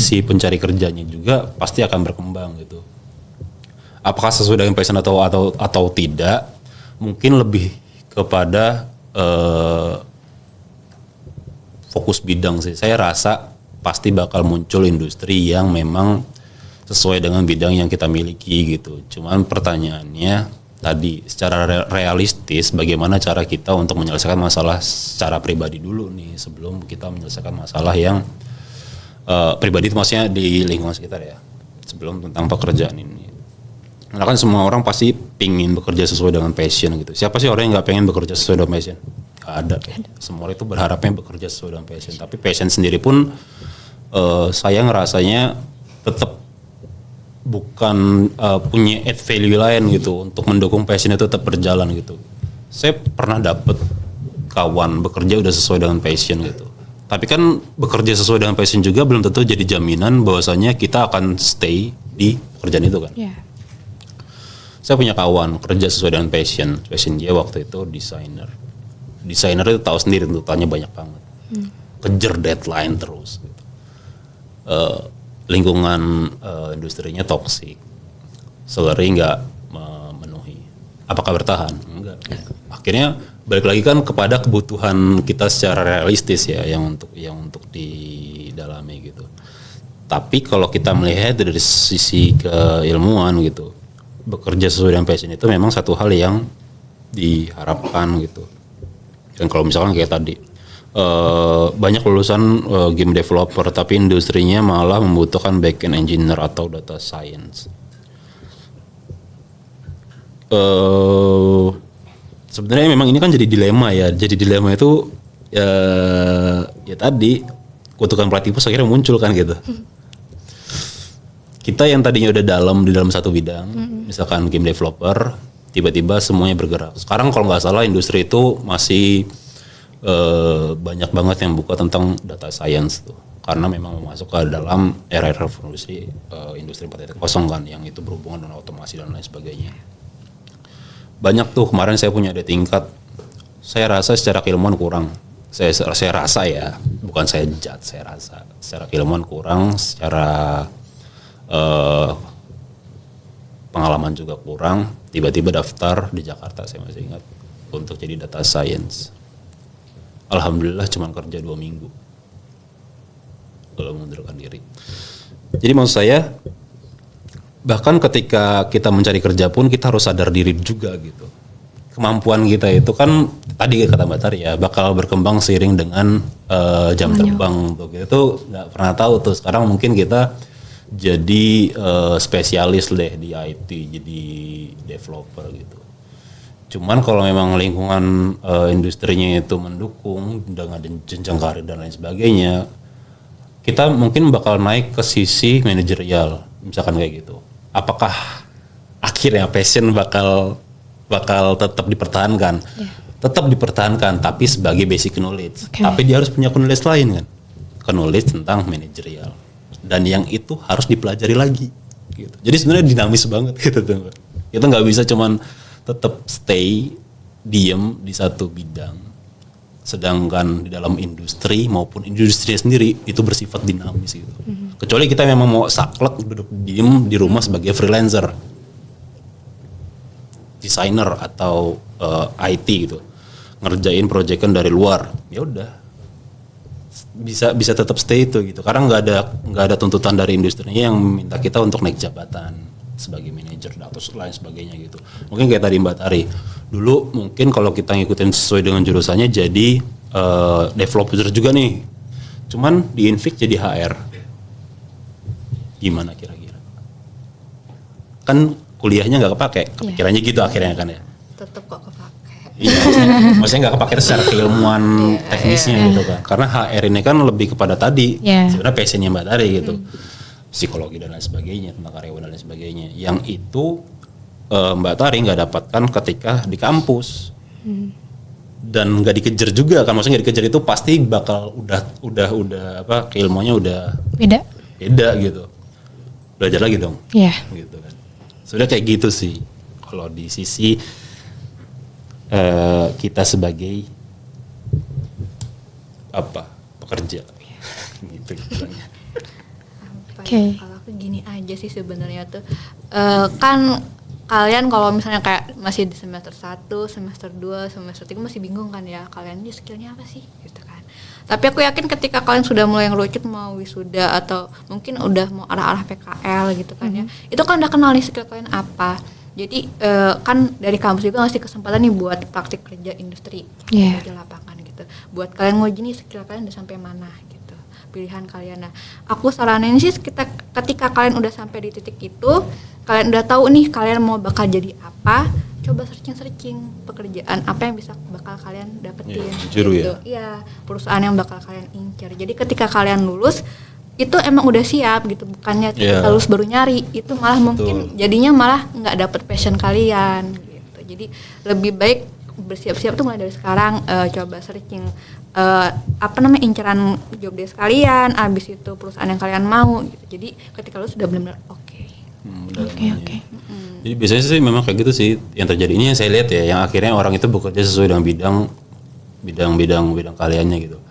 si pencari kerjanya juga pasti akan berkembang gitu. Apakah sesuai dengan passion atau tidak? Mungkin lebih kepada fokus bidang sih. Saya rasa pasti bakal muncul industri yang memang sesuai dengan bidang yang kita miliki gitu. Cuman pertanyaannya tadi secara realistis bagaimana cara kita untuk menyelesaikan masalah secara pribadi dulu nih sebelum kita menyelesaikan masalah yang pribadi itu maksudnya di lingkungan sekitar ya. Sebelum tentang pekerjaan ini. Karena kan semua orang pasti pingin bekerja sesuai dengan passion gitu. Siapa sih orang yang nggak pengen bekerja sesuai dengan passion? Gak ada. Semua orang itu berharapnya bekerja sesuai dengan passion. Tapi passion sendiri pun saya ngerasanya tetap bukan punya add value lain gitu untuk mendukung passion itu tetap berjalan gitu. Saya pernah dapet kawan bekerja udah sesuai dengan passion gitu. Tapi kan bekerja sesuai dengan passion juga belum tentu jadi jaminan bahwasanya kita akan stay di pekerjaan itu kan. Yeah. Saya punya kawan kerja sesuai dengan passion dia waktu itu desainer. Desainer itu tahu sendiri tuntutannya banyak banget. Kejar deadline terus gitu. Lingkungan industrinya toksik, salary nggak memenuhi. Apakah bertahan? Enggak. Akhirnya balik lagi kan kepada kebutuhan kita secara realistis ya, yang untuk didalami gitu. Tapi kalau kita melihat dari sisi keilmuan gitu, bekerja sesuai dengan passion itu memang satu hal yang diharapkan gitu. Dan kalau misalkan kayak tadi, banyak lulusan game developer tapi industrinya malah membutuhkan back-end engineer atau data science. sebenarnya memang ini kan jadi dilema ya. Jadi dilema itu ya tadi kutukan Platypus akhirnya muncul kan gitu. Kita yang tadinya udah di dalam satu bidang, misalkan game developer, tiba-tiba semuanya bergerak. Sekarang kalau nggak salah industri itu masih banyak banget yang buka tentang data science tuh. Karena memang masuk ke dalam era revolusi industri 4.0 kan, yang itu berhubungan dengan otomasi dan lain sebagainya. Banyak tuh kemarin saya punya ada tingkat, saya rasa secara keilmuan kurang. Saya rasa ya, bukan saya judge, saya rasa secara keilmuan kurang, secara pengalaman juga kurang. Tiba-tiba daftar di Jakarta, saya masih ingat, untuk jadi data science. Alhamdulillah cuma kerja 2 minggu kalau mengundurkan diri. Jadi maksud saya, bahkan ketika kita mencari kerja pun kita harus sadar diri juga gitu. Kemampuan kita itu kan tadi kata Mbak Tari ya, bakal berkembang seiring dengan jam terbang tuh. Kita tuh nggak pernah tahu tuh. Sekarang mungkin kita jadi spesialis deh di IT, jadi developer gitu. Cuman kalau memang lingkungan industrinya itu mendukung dengan jenjang karir dan lain sebagainya, kita mungkin bakal naik ke sisi manajerial, misalkan kayak gitu. Apakah akhirnya passion bakal tetap dipertahankan? Tetap dipertahankan, tapi sebagai basic knowledge. Tapi dia harus punya knowledge lain kan, knowledge tentang manajerial. Dan yang itu harus dipelajari lagi. Gitu. Jadi sebenarnya dinamis banget gitu tuh. Kita nggak bisa cuman tetap stay diem di satu bidang, sedangkan di dalam industri maupun industri sendiri itu bersifat dinamis gitu. Kecuali kita memang mau saklek duduk diem di rumah sebagai freelancer, desainer atau IT gitu, ngerjain proyekan dari luar, ya udah bisa tetap stay itu gitu. Karena nggak ada tuntutan dari industrinya yang meminta kita untuk naik jabatan sebagai manajer atau lain sebagainya gitu. Mungkin kayak tadi Mbak Tari, dulu mungkin kalau kita ngikutin sesuai dengan jurusannya jadi developer juga nih, cuman di Invik jadi HR. Gimana kira-kira? Kan kuliahnya nggak kepake, kepikirannya gitu akhirnya kan ya. Tetap kok kepake. Iya, maksudnya nggak kepake secara keilmuan teknisnya gitu kan. Karena HR ini kan lebih kepada tadi, sebenarnya passionnya Mbak Tari gitu. Psikologi dan lain sebagainya, tentang karyawan dan lain sebagainya. Yang itu Mbak Tari nggak dapatkan ketika di kampus. Dan nggak dikejar juga kan, maksudnya nggak dikejar itu pasti bakal udah apa keilmuannya udah beda gitu. Belajar lagi dong. Gitu kan. Sudah kayak gitu sih. Kalau di sisi kita sebagai pekerja gitu bilangnya. Kalau aku gini aja sih sebenarnya tuh kan kalian kalau misalnya kayak masih di semester 1, semester 2, semester 3 masih bingung kan ya, kalian ini skillnya apa sih gitu kan. Tapi aku yakin ketika kalian sudah mulai ngerucut mau wisuda atau mungkin udah mau arah-arah PKL gitu kan ya, itu kan udah kenal nih skill kalian apa. Jadi kan dari kampus juga ngasih kesempatan nih buat praktik kerja industri, kerja lapangan gitu. Buat kalian nguji nih skill kalian udah sampai mana gitu, pilihan kalian. Nah, aku saranin sih ketika kalian udah sampai di titik itu, kalian udah tahu nih kalian mau bakal jadi apa, coba searching pekerjaan apa yang bakal kalian dapetin. Gitu. Iya, perusahaan yang bakal kalian incar. Jadi ketika kalian lulus itu emang udah siap gitu, bukannya terus baru nyari, itu malah mungkin jadinya malah nggak dapet passion kalian gitu. Jadi lebih baik bersiap-siap tuh mulai dari sekarang, coba searching incaran job desk kalian, abis itu perusahaan yang kalian mau gitu. Jadi ketika lu sudah benar-benar oke. Jadi biasanya sih memang kayak gitu sih yang terjadi. Ini yang saya lihat ya, yang akhirnya orang itu bekerja sesuai dengan bidang kaliannya gitu.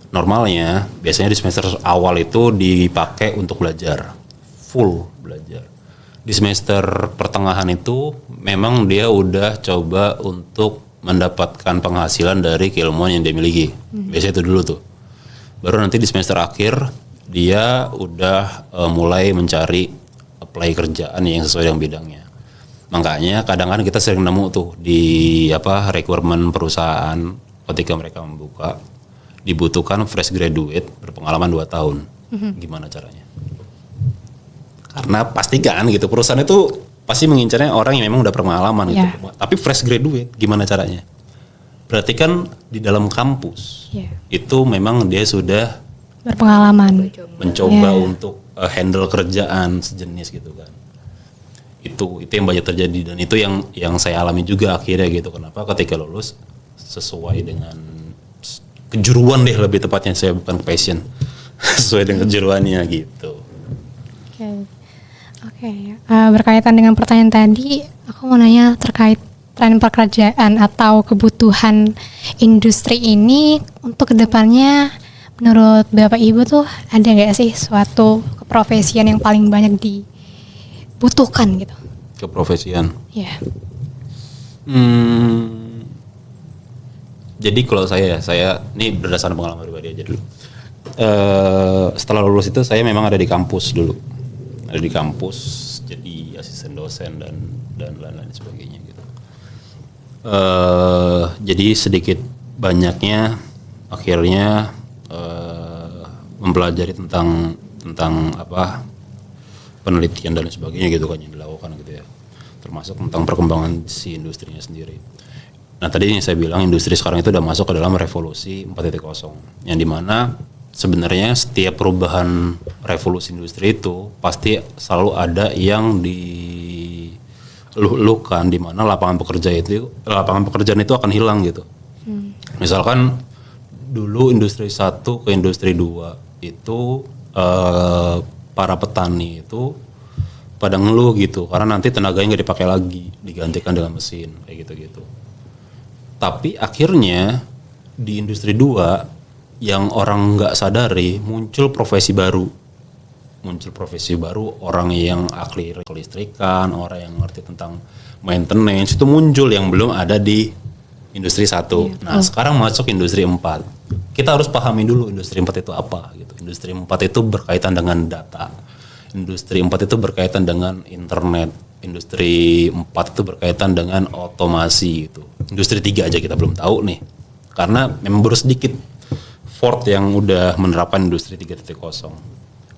Normalnya biasanya di semester awal itu dipakai untuk belajar, full belajar. Di semester pertengahan itu memang dia udah coba untuk mendapatkan penghasilan dari keilmuan yang dia miliki. Biasanya itu dulu tuh. Baru nanti di semester akhir dia udah mulai mencari apply kerjaan yang sesuai dengan bidangnya. Makanya kadang-kadang kita sering nemu tuh di requirement perusahaan ketika mereka membuka, dibutuhkan fresh graduate berpengalaman 2 tahun. Gimana caranya? Karena pastikan gitu perusahaan itu pasti mengincarnya orang yang memang udah berpengalaman gitu. Yeah. Tapi fresh graduate gimana caranya? Berarti kan di dalam kampus itu memang dia sudah berpengalaman, mencoba untuk handle kerjaan sejenis gitu kan. Itu yang banyak terjadi dan itu yang saya alami juga akhirnya gitu. Kenapa ketika lulus sesuai dengan kejuruan deh, lebih tepatnya, saya bukan passion. Sesuai dengan kejuruannya gitu. Oke. Berkaitan dengan pertanyaan tadi, aku mau nanya terkait tren pekerjaan atau kebutuhan industri ini untuk kedepannya. Menurut Bapak Ibu tuh ada nggak sih suatu keprofesian yang paling banyak dibutuhkan gitu? Keprofesian. Ya. Jadi kalau saya ini berdasarkan pengalaman pribadi aja dulu. Setelah lulus itu saya memang ada di kampus dulu. Ada di kampus jadi asisten dosen dan lain-lain sebagainya gitu. Jadi sedikit banyaknya akhirnya mempelajari tentang apa penelitian dan sebagainya gitu kan yang dilakukan gitu ya, termasuk tentang perkembangan si industrinya sendiri. Nah tadi yang saya bilang industri sekarang itu udah masuk ke dalam revolusi 4.0 yang dimana sebenarnya setiap perubahan revolusi industri itu pasti selalu ada yang diluh-luhkan, di mana lapangan pekerjaan itu akan hilang gitu. Misalkan dulu industri 1 ke industri 2 itu para petani itu pada ngeluh gitu karena nanti tenaganya nggak dipakai lagi, digantikan dengan mesin kayak gitu-gitu. Tapi akhirnya di industri 2 yang orang nggak sadari muncul profesi baru, orang yang ahli kelistrikan, orang yang ngerti tentang maintenance itu muncul yang belum ada di industri 1. Nah, sekarang masuk industri 4. Kita harus pahami dulu industri 4 itu apa gitu. Industri 4 itu berkaitan dengan data. Industri 4 itu berkaitan dengan internet. Industri 4 itu berkaitan dengan otomasi gitu. Industri 3 aja kita belum tahu nih. Karena memang baru sedikit Ford yang udah menerapkan industri 3.0.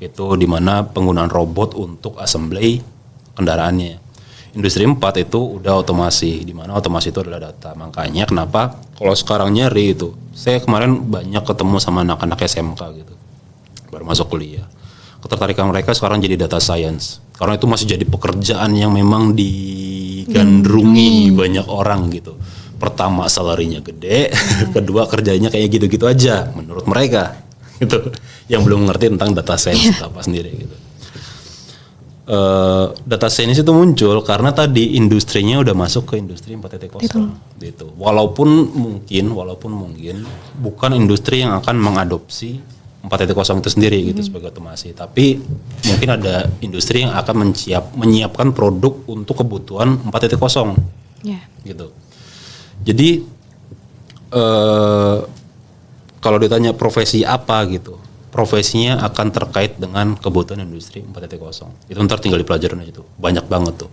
Itu di mana penggunaan robot untuk assembly kendaraannya. Industri 4 itu udah otomasi, di mana otomasi itu adalah data. Makanya kenapa kalau sekarang nyari itu, saya kemarin banyak ketemu sama anak-anak SMK gitu, baru masuk kuliah. Ketertarikan mereka sekarang jadi data science, karena itu masih jadi pekerjaan yang memang digandrungi banyak orang gitu. Pertama salarinya gede, kedua kerjanya kayak gitu-gitu aja menurut mereka gitu, yang belum ngerti tentang data science itu apa sendiri gitu. Data science itu muncul karena tadi industrinya udah masuk ke industri 4.0 gitu. Walaupun mungkin bukan industri yang akan mengadopsi 4.0 itu sendiri gitu sebagai otomasi, tapi mungkin ada industri yang akan menyiapkan produk untuk kebutuhan 4.0 gitu. Jadi kalau ditanya profesi apa gitu, profesinya akan terkait dengan kebutuhan industri 4.0. Itu ntar tinggal dipelajarin aja tuh. Banyak banget tuh.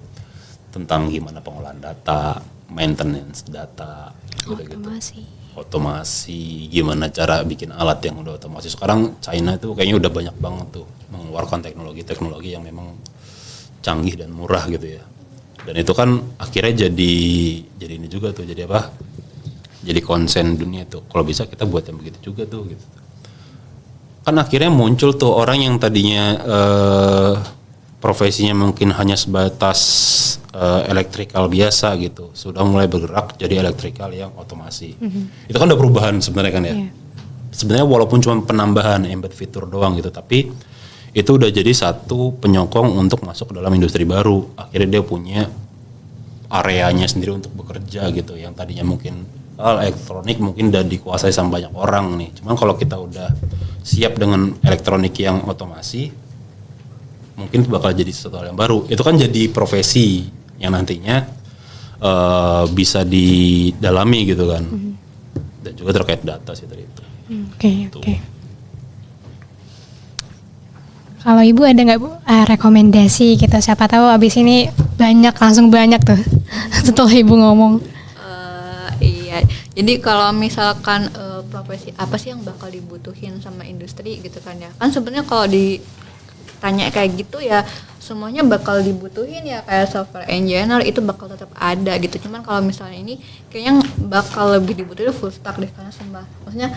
Tentang gimana pengolahan data, maintenance data, otomasi, gimana cara bikin alat yang udah otomasi. Sekarang China itu kayaknya udah banyak banget tuh mengeluarkan teknologi yang memang canggih dan murah gitu ya. Dan itu kan akhirnya jadi ini juga tuh, jadi apa? Jadi konsen dunia tuh. Kalau bisa kita buat yang begitu juga tuh gitu. Kan akhirnya muncul tuh orang yang tadinya profesinya mungkin hanya sebatas elektrikal biasa gitu, sudah mulai bergerak jadi elektrikal yang otomasi. Itu kan udah perubahan sebenarnya kan ya. Sebenarnya walaupun cuma penambahan embed fitur doang gitu, tapi itu udah jadi satu penyokong untuk masuk ke dalam industri baru. Akhirnya dia punya areanya sendiri untuk bekerja gitu, yang tadinya mungkin elektronik mungkin udah dikuasai sama banyak orang nih. Cuman kalau kita udah siap dengan elektronik yang otomasi, mungkin bakal jadi sesuatu hal yang baru. Itu kan jadi profesi yang nantinya bisa didalami gitu kan. Dan juga terkait data sih tadi itu. Oke. Kalau Ibu ada nggak Bu rekomendasi gitu? Siapa tahu abis ini langsung banyak tuh setelah Ibu ngomong. Iya, jadi kalau misalkan profesi apa sih yang bakal dibutuhin sama industri gitu kan ya? Kan sebenarnya kalau ditanya kayak gitu ya semuanya bakal dibutuhin ya, kayak software engineer itu bakal tetap ada gitu. Cuman kalau misalnya ini kayaknya bakal lebih dibutuhin full stack deh, karena maksudnya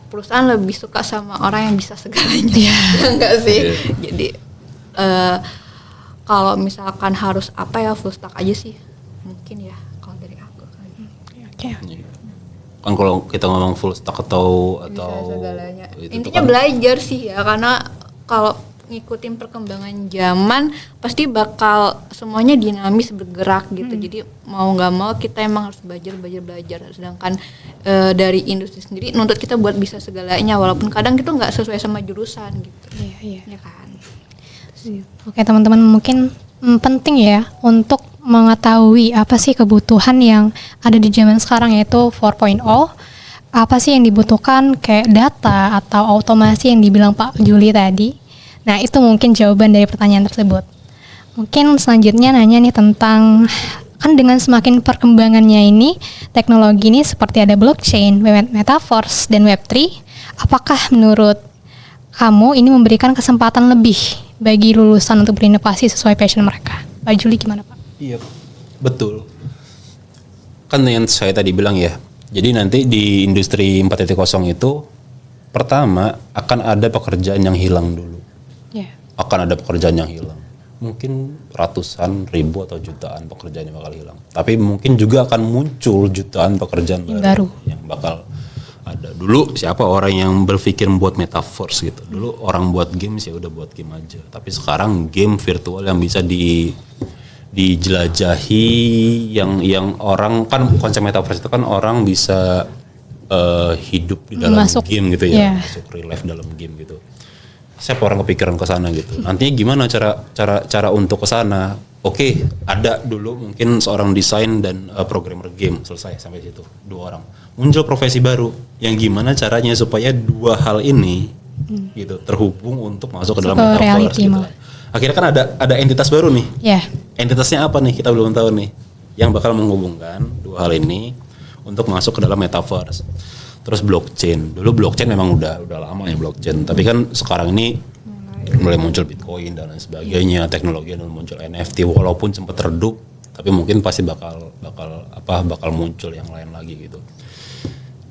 perusahaan lebih suka sama orang yang bisa segalanya. Enggak sih. Jadi kalau misalkan harus apa ya, full stack aja sih mungkin ya kalau dari aku kali. Kan kalau kita ngomong full stack atau segalanya. itu Intinya kan belajar sih ya, karena kalau ngikutin perkembangan zaman pasti bakal semuanya dinamis bergerak gitu. Jadi mau nggak mau kita emang harus belajar. Sedangkan dari industri sendiri nuntut kita buat bisa segalanya, walaupun kadang itu nggak sesuai sama jurusan gitu. Ya kan. Oke teman-teman, mungkin penting ya untuk mengetahui apa sih kebutuhan yang ada di zaman sekarang, yaitu 4.0. Apa sih yang dibutuhkan, kayak data atau otomasi yang dibilang Pak Juli tadi. Nah itu mungkin jawaban dari pertanyaan tersebut. Mungkin selanjutnya nanya nih tentang, kan dengan semakin perkembangannya ini teknologi ini seperti ada blockchain, metaverse, dan web3, apakah menurut kamu ini memberikan kesempatan lebih bagi lulusan untuk berinovasi sesuai passion mereka? Pak Juli gimana Pak? Iya, betul. Kan yang saya tadi bilang ya, jadi nanti di industri 4.0 itu pertama akan ada pekerjaan yang hilang dulu. Akan ada pekerjaan yang hilang. Mungkin ratusan, ribu atau jutaan pekerjaan yang bakal hilang. Tapi mungkin juga akan muncul jutaan pekerjaan baru yang bakal ada. Dulu siapa orang yang berpikir membuat metaverse gitu? Dulu orang buat game sih udah buat game aja. Tapi sekarang game virtual yang bisa dijelajahi, yang orang kan konsep metaverse itu kan orang bisa hidup di dalam game gitu ya, masuk real life dalam game gitu. Siapa orang kepikiran ke sana gitu. Nantinya gimana cara untuk ke sana? Oke, ada dulu mungkin seorang desain dan programmer game, selesai sampai situ, 2 orang. Muncul profesi baru yang gimana caranya supaya 2 hal ini gitu terhubung untuk masuk ke dalam metaverse gitu. Akhirnya kan ada entitas baru nih. Entitasnya apa nih? Kita belum tahu nih. Yang bakal menghubungkan 2 hal ini untuk masuk ke dalam metaverse. Terus blockchain. Dulu blockchain memang udah lama ya blockchain. Tapi kan sekarang ini mulai muncul Bitcoin dan lain sebagainya, teknologi dan muncul NFT walaupun sempat redup, tapi mungkin pasti bakal muncul yang lain lagi gitu.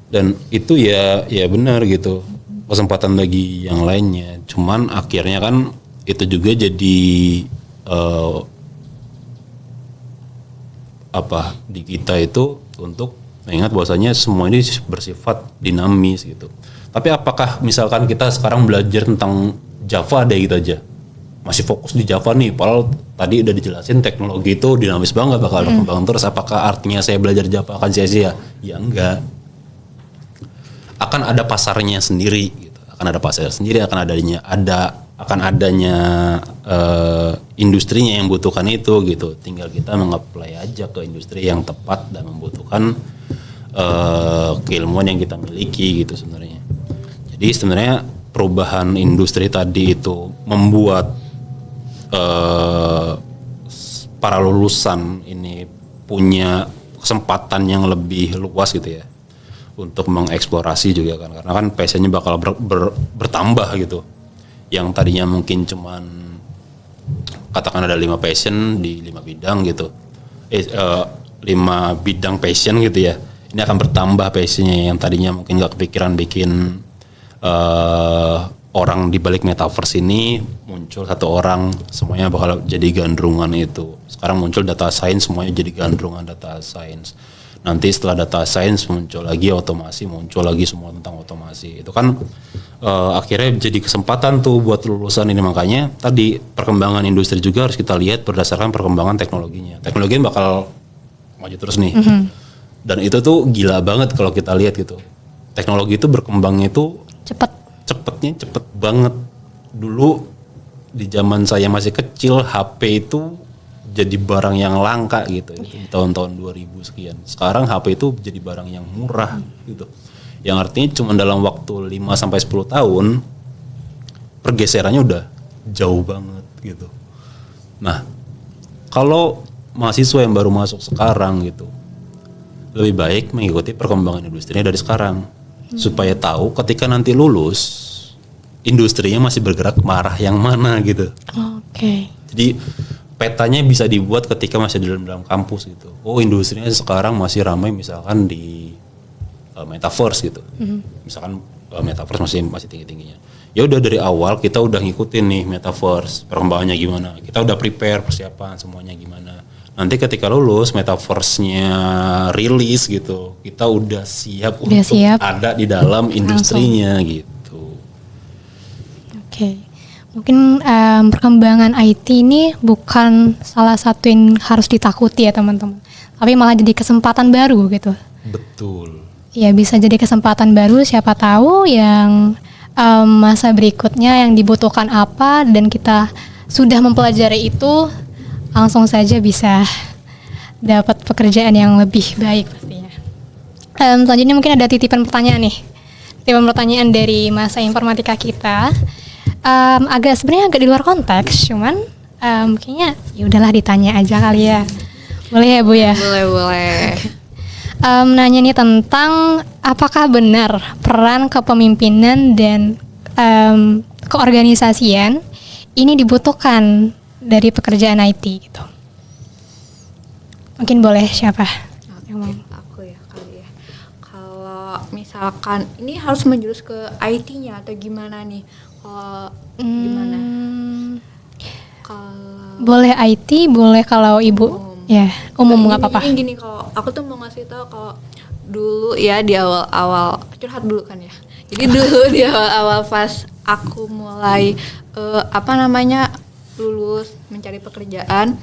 Dan itu ya benar gitu. Kesempatan bagi yang lainnya. Cuman akhirnya kan itu juga jadi di kita itu untuk mengingat bahwasanya semua ini bersifat dinamis gitu. Tapi apakah misalkan kita sekarang belajar tentang Java deh gitu aja, masih fokus di Java nih, padahal tadi udah dijelasin teknologi itu dinamis banget bakal berkembang terus. Apakah artinya saya belajar Java akan sia-sia? Ya enggak. Akan ada pasarnya sendiri gitu. Akan ada pasar sendiri, akan adanya industrinya yang butuhkan itu gitu. Tinggal kita mengapply aja ke industri yang tepat dan membutuhkan keilmuan yang kita miliki gitu sebenarnya. Jadi sebenarnya perubahan industri tadi itu membuat para lulusan ini punya kesempatan yang lebih luas gitu ya untuk mengeksplorasi juga kan, karena kan passionnya bakal bertambah gitu. Yang tadinya mungkin cuman katakan ada 5 passion di 5 bidang gitu, 5 bidang passion gitu ya. Ini akan bertambah passionnya, yang tadinya mungkin gak kepikiran bikin orang di balik metaverse ini, muncul 1 orang semuanya bakal jadi gandrungan itu. Sekarang muncul data science, semuanya jadi gandrungan data science. Nanti setelah data science muncul lagi otomasi, muncul lagi semua tentang otomasi. Itu kan akhirnya jadi kesempatan tuh buat lulusan ini. Makanya tadi perkembangan industri juga harus kita lihat berdasarkan perkembangan teknologinya. Teknologi bakal maju terus nih. Dan itu tuh gila banget kalau kita lihat gitu. Teknologi itu berkembangnya itu cepet banget. Dulu di zaman saya masih kecil, HP itu jadi barang yang langka gitu. Tahun-tahun 2000 sekian. Sekarang HP itu jadi barang yang murah gitu. Yang artinya cuma dalam waktu 5-10 tahun pergeserannya udah jauh banget gitu. Nah, kalau mahasiswa yang baru masuk sekarang gitu, lebih baik mengikuti perkembangan industrinya dari sekarang, supaya tahu ketika nanti lulus industrinya masih bergerak ke arah yang mana gitu. Oke. Jadi petanya bisa dibuat ketika masih di dalam kampus gitu. Oh, industrinya sekarang masih ramai misalkan di metaverse gitu. Misalkan metaverse masih tinggi-tingginya. Ya udah dari awal kita udah ngikutin nih metaverse, perkembangannya gimana. Kita udah prepare persiapan semuanya gimana. Nanti ketika lulus metaverse-nya rilis gitu, kita udah siap untuk ada di dalam industrinya gitu. Oke. Mungkin perkembangan IT ini bukan salah satu yang harus ditakuti ya teman-teman, tapi malah jadi kesempatan baru gitu. Betul. Ya bisa jadi kesempatan baru, siapa tahu yang masa berikutnya yang dibutuhkan apa dan kita sudah mempelajari itu langsung saja bisa dapat pekerjaan yang lebih baik pastinya. Selanjutnya mungkin ada titipan pertanyaan nih. Titipan pertanyaan dari masa informatika kita. Sebenarnya agak di luar konteks, cuman kayaknya ya udahlah ditanya aja kali ya. Boleh ya Bu ya? Boleh. Nanya nih tentang apakah benar peran kepemimpinan dan keorganisasian ini dibutuhkan dari pekerjaan IT gitu. Mungkin boleh siapa? Aku ya kali ya. Kalau misalkan ini harus menjurus ke IT-nya atau gimana nih? Gimana? Kalau boleh IT, boleh kalau Ibu ya umum nggak apa-apa. Gini, kalau aku tuh mau ngasih tahu kalau dulu ya di awal-awal curhat dulu kan ya. Jadi dulu di awal-awal pas aku mulai lulus mencari pekerjaan,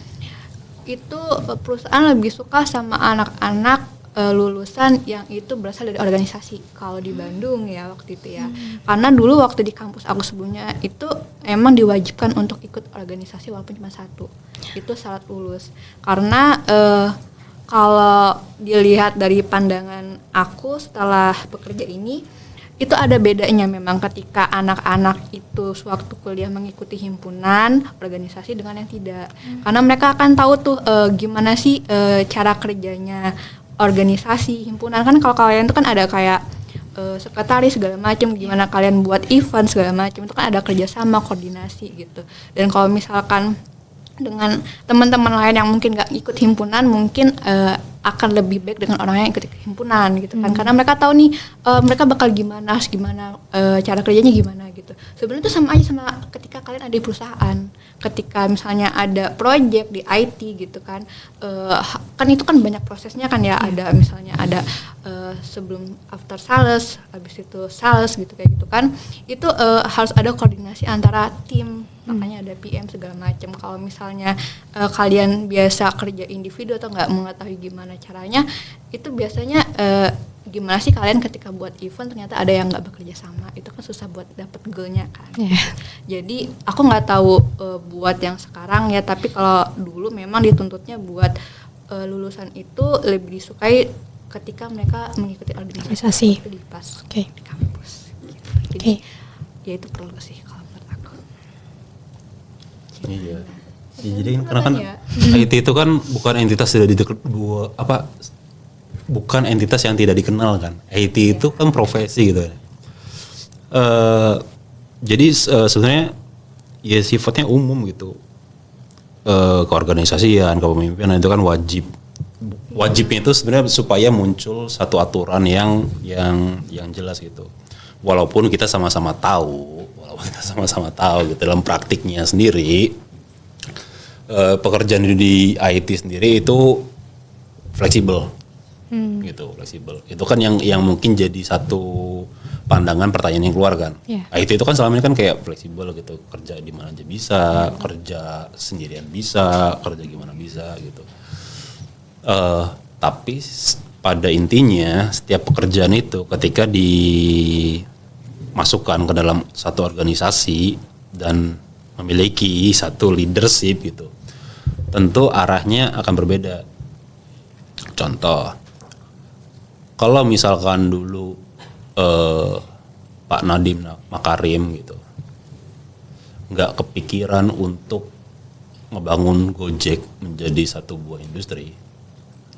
itu perusahaan lebih suka sama anak-anak lulusan yang itu berasal dari organisasi. Kalau di Bandung ya waktu itu ya, karena dulu waktu di kampus aku sebelumnya itu emang diwajibkan untuk ikut organisasi walaupun cuma satu. Itu syarat lulus. Karena kalau dilihat dari pandangan aku setelah bekerja ini, itu ada bedanya memang ketika anak-anak itu sewaktu kuliah mengikuti himpunan organisasi dengan yang tidak. Karena mereka akan tahu tuh gimana sih cara kerjanya organisasi himpunan. Kan kalau kalian tuh kan ada kayak sekretaris segala macam, gimana kalian buat event segala macam, itu kan ada kerjasama koordinasi gitu. Dan kalau misalkan dengan teman-teman lain yang mungkin nggak ikut himpunan, mungkin akan lebih baik dengan orang yang ikut himpunan gitu kan, karena mereka tahu nih mereka bakal gimana cara kerjanya gimana gitu. Sebenarnya itu sama aja sama ketika kalian ada di perusahaan, ketika misalnya ada project di IT gitu kan, kan itu kan banyak prosesnya kan ya, ada misalnya ada sebelum after sales, habis itu sales gitu kayak gitu kan, itu harus ada koordinasi antara tim. Makanya ada PM segala macam. Kalau misalnya kalian biasa kerja individu atau nggak mengetahui gimana caranya, itu biasanya gimana sih kalian ketika buat event ternyata ada yang nggak bekerja sama, itu kan susah buat dapet goalnya kan. Jadi aku nggak tahu buat yang sekarang ya, tapi kalau dulu memang dituntutnya buat lulusan itu lebih disukai ketika mereka mengikuti organisasi di pas di kampus. Gitu. Jadi ya itu perlu sih. Iya. Ya, jadi karena kan IT itu kan bukan entitas bukan entitas yang tidak dikenal kan. IT itu kan profesi gitu. Jadi sebenarnya ya sifatnya umum gitu. Keorganisasian, kepemimpinan itu kan wajib. Wajibnya itu sebenarnya supaya muncul satu aturan yang jelas gitu. Walaupun kita sama-sama tahu gitu dalam praktiknya sendiri pekerjaan di IT sendiri itu fleksibel gitu, fleksibel. Itu kan yang mungkin jadi satu pandangan pertanyaan yang keluar kan. IT itu kan selama ini kan kayak fleksibel gitu, kerja di mana aja bisa, kerja sendirian bisa, kerja gimana bisa gitu. Tapi pada intinya setiap pekerjaan itu ketika dimasukkan ke dalam satu organisasi dan memiliki satu leadership gitu, tentu arahnya akan berbeda. Contoh, kalau misalkan dulu Pak Nadiem Makarim gitu nggak kepikiran untuk ngebangun Gojek menjadi satu buah industri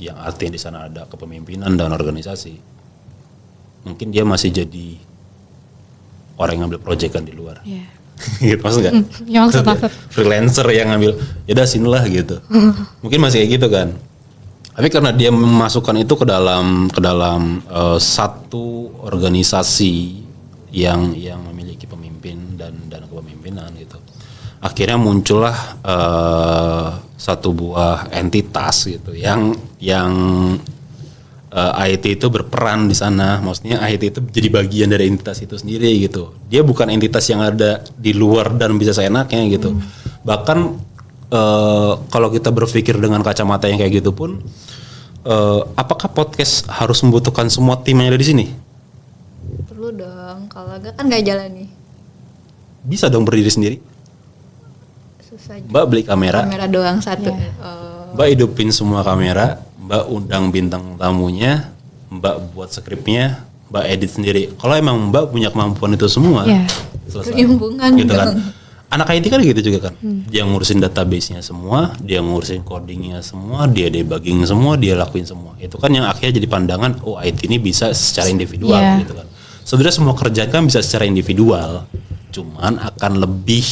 yang artinya di sana ada kepemimpinan dan organisasi, mungkin dia masih jadi orang yang ngambil proyekan di luar. gitu maksud nggak? Ya maksud. Freelancer yang ngambil, ya udah sinilah gitu. Mungkin masih kayak gitu kan. Tapi karena dia memasukkan itu ke dalam satu organisasi yang memiliki pemimpin dan kepemimpinan gitu. Akhirnya muncullah satu buah entitas gitu yang IT itu berperan di sana. Maksudnya IT itu jadi bagian dari entitas itu sendiri gitu. Dia bukan entitas yang ada di luar dan bisa seenaknya gitu. Bahkan kalau kita berpikir dengan kacamata yang kayak gitu pun, apakah podcast harus membutuhkan semua tim yang ada di sini? Perlu dong, kalau enggak kan nggak jalan nih. Bisa dong berdiri sendiri. Susah. Mbak beli kamera Doang satu. Mbak hidupin semua kamera, Mbak undang bintang tamunya, Mbak buat skripnya, Mbak edit sendiri. Kalau emang Mbak punya kemampuan itu semua, selesai. Kelimpungan Gitu kan. dong. Anak IT kan gitu juga kan. Dia ngurusin database-nya semua, dia ngurusin coding-nya semua, dia debugging semua, dia lakuin semua. Itu kan yang akhirnya jadi pandangan, oh IT ini bisa secara individual gitu kan. Sebenarnya semua kerjaan kan bisa secara individual, cuman akan lebih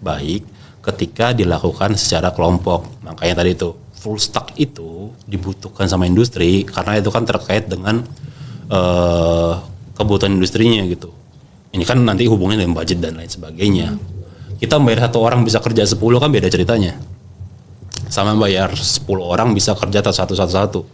baik ketika dilakukan secara kelompok. Makanya tadi itu full stack itu dibutuhkan sama industri karena itu kan terkait dengan kebutuhan industrinya gitu. Ini kan nanti hubungannya dengan budget dan lain sebagainya. Kita bayar 1 orang bisa kerja 10 kan beda ceritanya. Sama bayar 10 orang bisa kerja satu.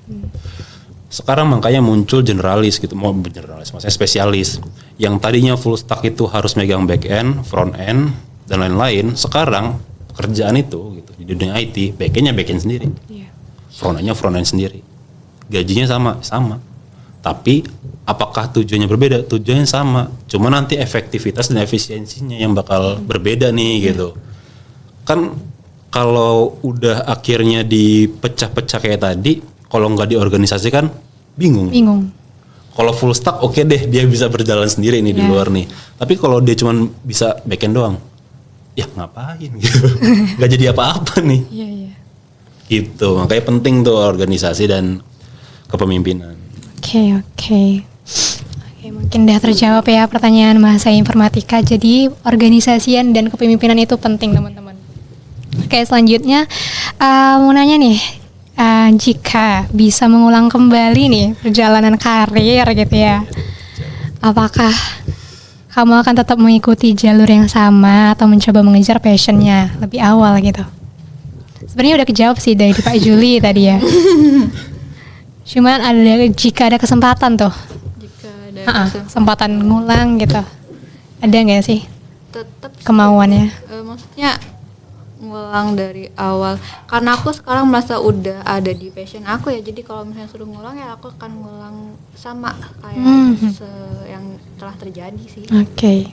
Sekarang makanya muncul generalis gitu, mau generalis maksudnya spesialis. Yang tadinya full stack itu harus megang back end, front end dan lain-lain. Sekarang kerjaan itu gitu di dunia IT, back endnya back end sendiri. Front end sendiri. Gajinya sama. Tapi apakah tujuannya berbeda? Tujuannya sama. Cuma nanti efektivitas dan efisiensinya yang bakal berbeda nih gitu. Kan kalau udah akhirnya dipecah-pecah kayak tadi, kalau nggak diorganisasikan bingung. Kalau full stack oke deh, dia bisa berjalan sendiri nih di luar nih. Tapi kalau dia cuma bisa backend doang, ya ngapain gitu? Nggak jadi apa-apa nih. Gitu. Makanya penting tuh organisasi dan kepemimpinan. Oke, mungkin udah terjawab ya pertanyaan bahasa informatika. Jadi organisasian dan kepemimpinan itu penting teman-teman. Oke, selanjutnya mau nanya nih, jika bisa mengulang kembali nih perjalanan karir gitu ya, apakah kamu akan tetap mengikuti jalur yang sama atau mencoba mengejar passionnya lebih awal gitu? Sebenarnya udah kejawab sih dari Pak Juli tadi ya. Cuman jika ada kesempatan tuh, kesempatan ngulang gitu, ada nggak sih Tetap kemauannya? Maksudnya ngulang dari awal, karena aku sekarang merasa udah ada di passion aku ya. Jadi kalau misalnya suruh ngulang ya aku akan ngulang sama kayak yang telah terjadi sih. Oke.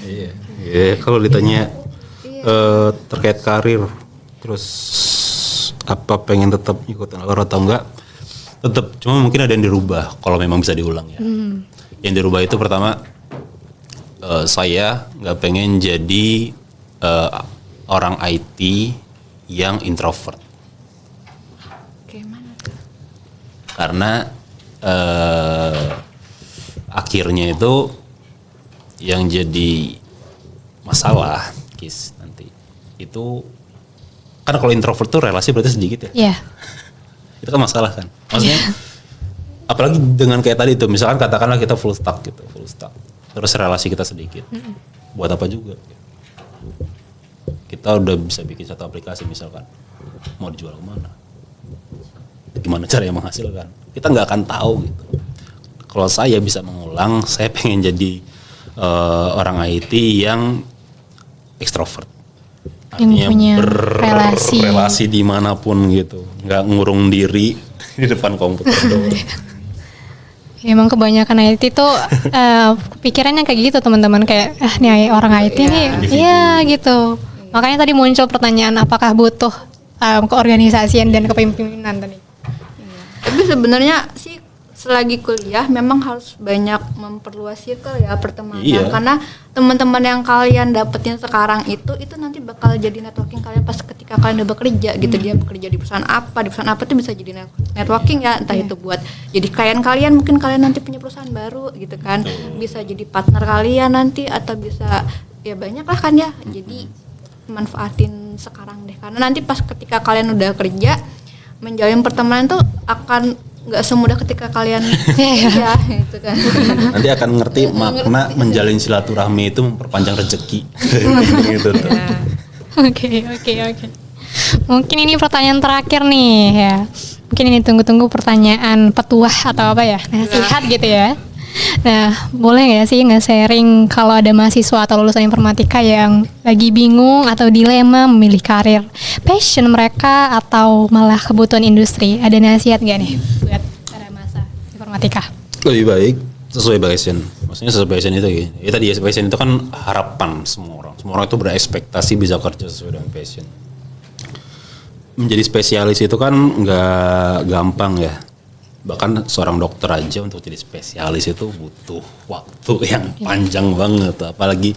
Iya. Kalau ditanya terkait karir, terus apa pengen tetap ikutan alur atau enggak, tetap, cuma mungkin ada yang dirubah kalau memang bisa diulang ya. Yang dirubah itu pertama, saya nggak pengen jadi orang IT yang introvert. Gimana tuh? Karena akhirnya itu yang jadi masalah nanti itu kan kalau introvert tuh relasi berarti sedikit ya. Iya. Itu kan masalah kan. Maksudnya apalagi dengan kayak tadi itu, misalkan katakanlah kita full stack. Terus relasi kita sedikit. Buat apa juga? Kita udah bisa bikin satu aplikasi misalkan. Mau dijual kemana? Gimana caranya menghasilkan? Kita nggak akan tahu gitu. Kalau saya bisa mengulang, saya pengen jadi orang IT yang ekstrovert. Yang punya relasi dimanapun gitu, nggak ngurung diri di depan komputer doang. Emang kebanyakan IT tuh pikirannya kayak gitu teman-teman, kayak nih orang IT nih, iya gitu. Makanya tadi muncul pertanyaan apakah butuh keorganisasian dan kepemimpinan tadi. Tapi sebenarnya sih selagi kuliah memang harus banyak memperluas circle ya pertemanan, Iya. karena teman-teman yang kalian dapetin sekarang itu nanti bakal jadi networking kalian pas ketika kalian udah bekerja gitu. Dia bekerja di perusahaan apa tuh bisa jadi networking ya, entah itu buat jadi klien kalian, mungkin kalian nanti punya perusahaan baru gitu kan, bisa jadi partner kalian nanti, atau bisa ya banyak lah kan ya. Jadi manfaatin sekarang deh, karena nanti pas ketika kalian udah kerja menjalin pertemanan tuh akan nggak semudah ketika kalian ya itu kan. Nanti akan ngerti makna menjalin silaturahmi itu memperpanjang rezeki. Gitu tuh. Oke. Mungkin ini pertanyaan terakhir nih ya. Mungkin ini tunggu-tunggu pertanyaan petuah atau apa ya, nasihat gitu ya. Nah, boleh nggak sih nge-sharing kalau ada mahasiswa atau lulusan informatika yang lagi bingung atau dilema memilih karir passion mereka atau malah kebutuhan industri? Ada nasihat nggak nih buat para masa informatika? Lebih baik sesuai passion. Maksudnya sesuai passion itu gini. Ya tadi passion itu kan harapan semua orang. Semua orang itu berekspektasi bisa kerja sesuai dengan passion. Menjadi spesialis itu kan nggak gampang ya. Bahkan seorang dokter aja untuk jadi spesialis itu butuh waktu yang panjang banget. Apalagi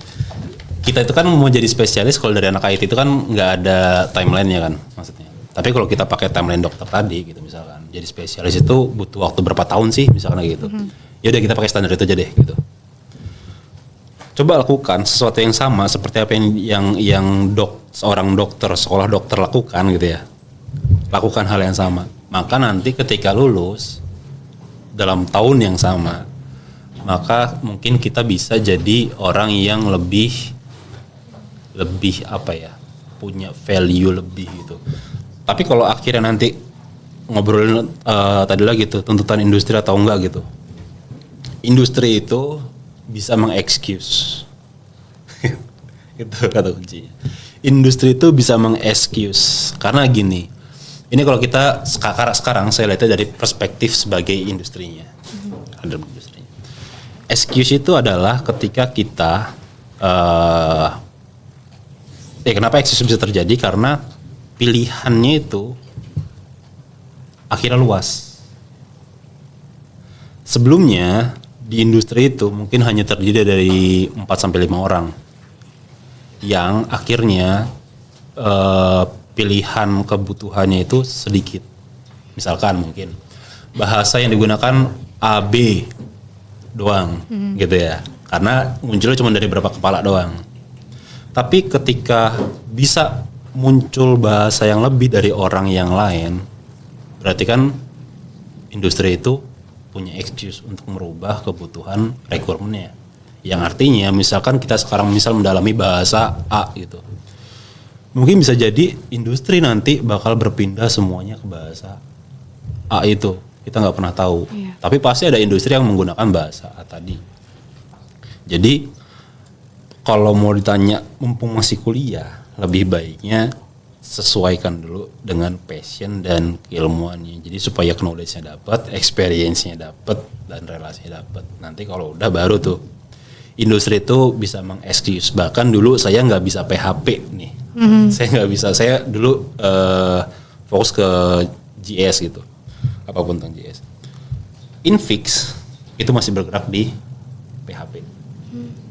kita itu kan mau jadi spesialis, kalau dari anak IT itu kan nggak ada timeline-nya kan maksudnya. Tapi kalau kita pakai timeline dokter tadi gitu misalkan, jadi spesialis itu butuh waktu berapa tahun sih misalkan gitu. Ya udah kita pakai standar itu aja deh gitu. Coba lakukan sesuatu yang sama seperti apa yang seorang dokter, sekolah dokter lakukan gitu ya. Lakukan hal yang sama. Maka nanti ketika lulus dalam tahun yang sama, maka mungkin kita bisa jadi orang yang lebih apa ya, punya value lebih gitu. Tapi kalau akhirnya nanti ngobrolin tadi lagi tuh tuntutan industri atau enggak gitu. Industri itu bisa mengexcuse. Itu kata kuncinya. Industri itu bisa mengexcuse karena gini. Ini kalau kita sekarang saya lihatnya dari perspektif sebagai industrinya. Ada industrinya. Excuse itu adalah ketika kita kenapa excuse bisa terjadi? Karena pilihannya itu akhirnya luas. Sebelumnya di industri itu mungkin hanya terdiri dari 4-5 orang yang akhirnya pilihan kebutuhannya itu sedikit. Misalkan mungkin bahasa yang digunakan AB doang gitu ya. Karena munculnya cuma dari beberapa kepala doang. Tapi ketika bisa muncul bahasa yang lebih dari orang yang lain, berarti kan industri itu punya excuse untuk merubah kebutuhan requirementnya. Yang artinya misalkan kita sekarang mendalami bahasa A gitu. Mungkin bisa jadi industri nanti bakal berpindah semuanya ke bahasa A itu. Kita nggak pernah tahu. Iya. Tapi pasti ada industri yang menggunakan bahasa A tadi. Jadi kalau mau ditanya mumpung masih kuliah, lebih baiknya sesuaikan dulu dengan passion dan keilmuannya. Jadi supaya knowledge-nya dapat, experience-nya dapat, dan relasinya dapat. Nanti kalau udah baru tuh industri itu bisa mengexcuse. Bahkan dulu saya nggak bisa PHP nih. Saya nggak bisa. Saya dulu fokus ke JS gitu, apapun tentang JS. Infix itu masih bergerak di PHP,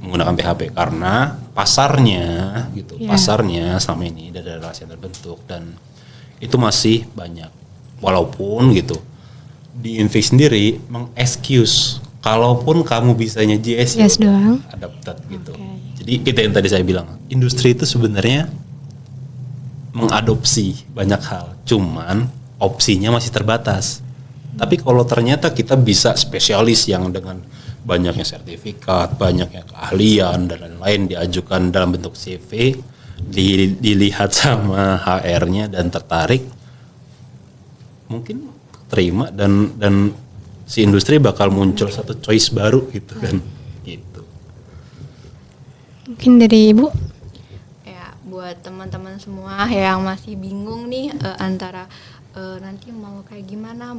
menggunakan PHP karena pasarnya gitu, pasarnya selama ini ada relasi yang terbentuk dan itu masih banyak. Walaupun gitu di Infix sendiri mengexcuse kalaupun kamu bisanya JS doang, adapted gitu. Jadi itu yang tadi saya bilang, industri itu sebenarnya mengadopsi banyak hal, cuman opsinya masih terbatas. Tapi kalau ternyata kita bisa spesialis yang dengan banyaknya sertifikat, banyaknya keahlian dan lain-lain diajukan dalam bentuk CV, dilihat sama HR-nya dan tertarik, mungkin terima dan si industri bakal muncul satu choice baru gitu kan. Gitu. Mungkin dari Ibu? Buat teman-teman semua yang masih bingung nih antara nanti mau kayak gimana,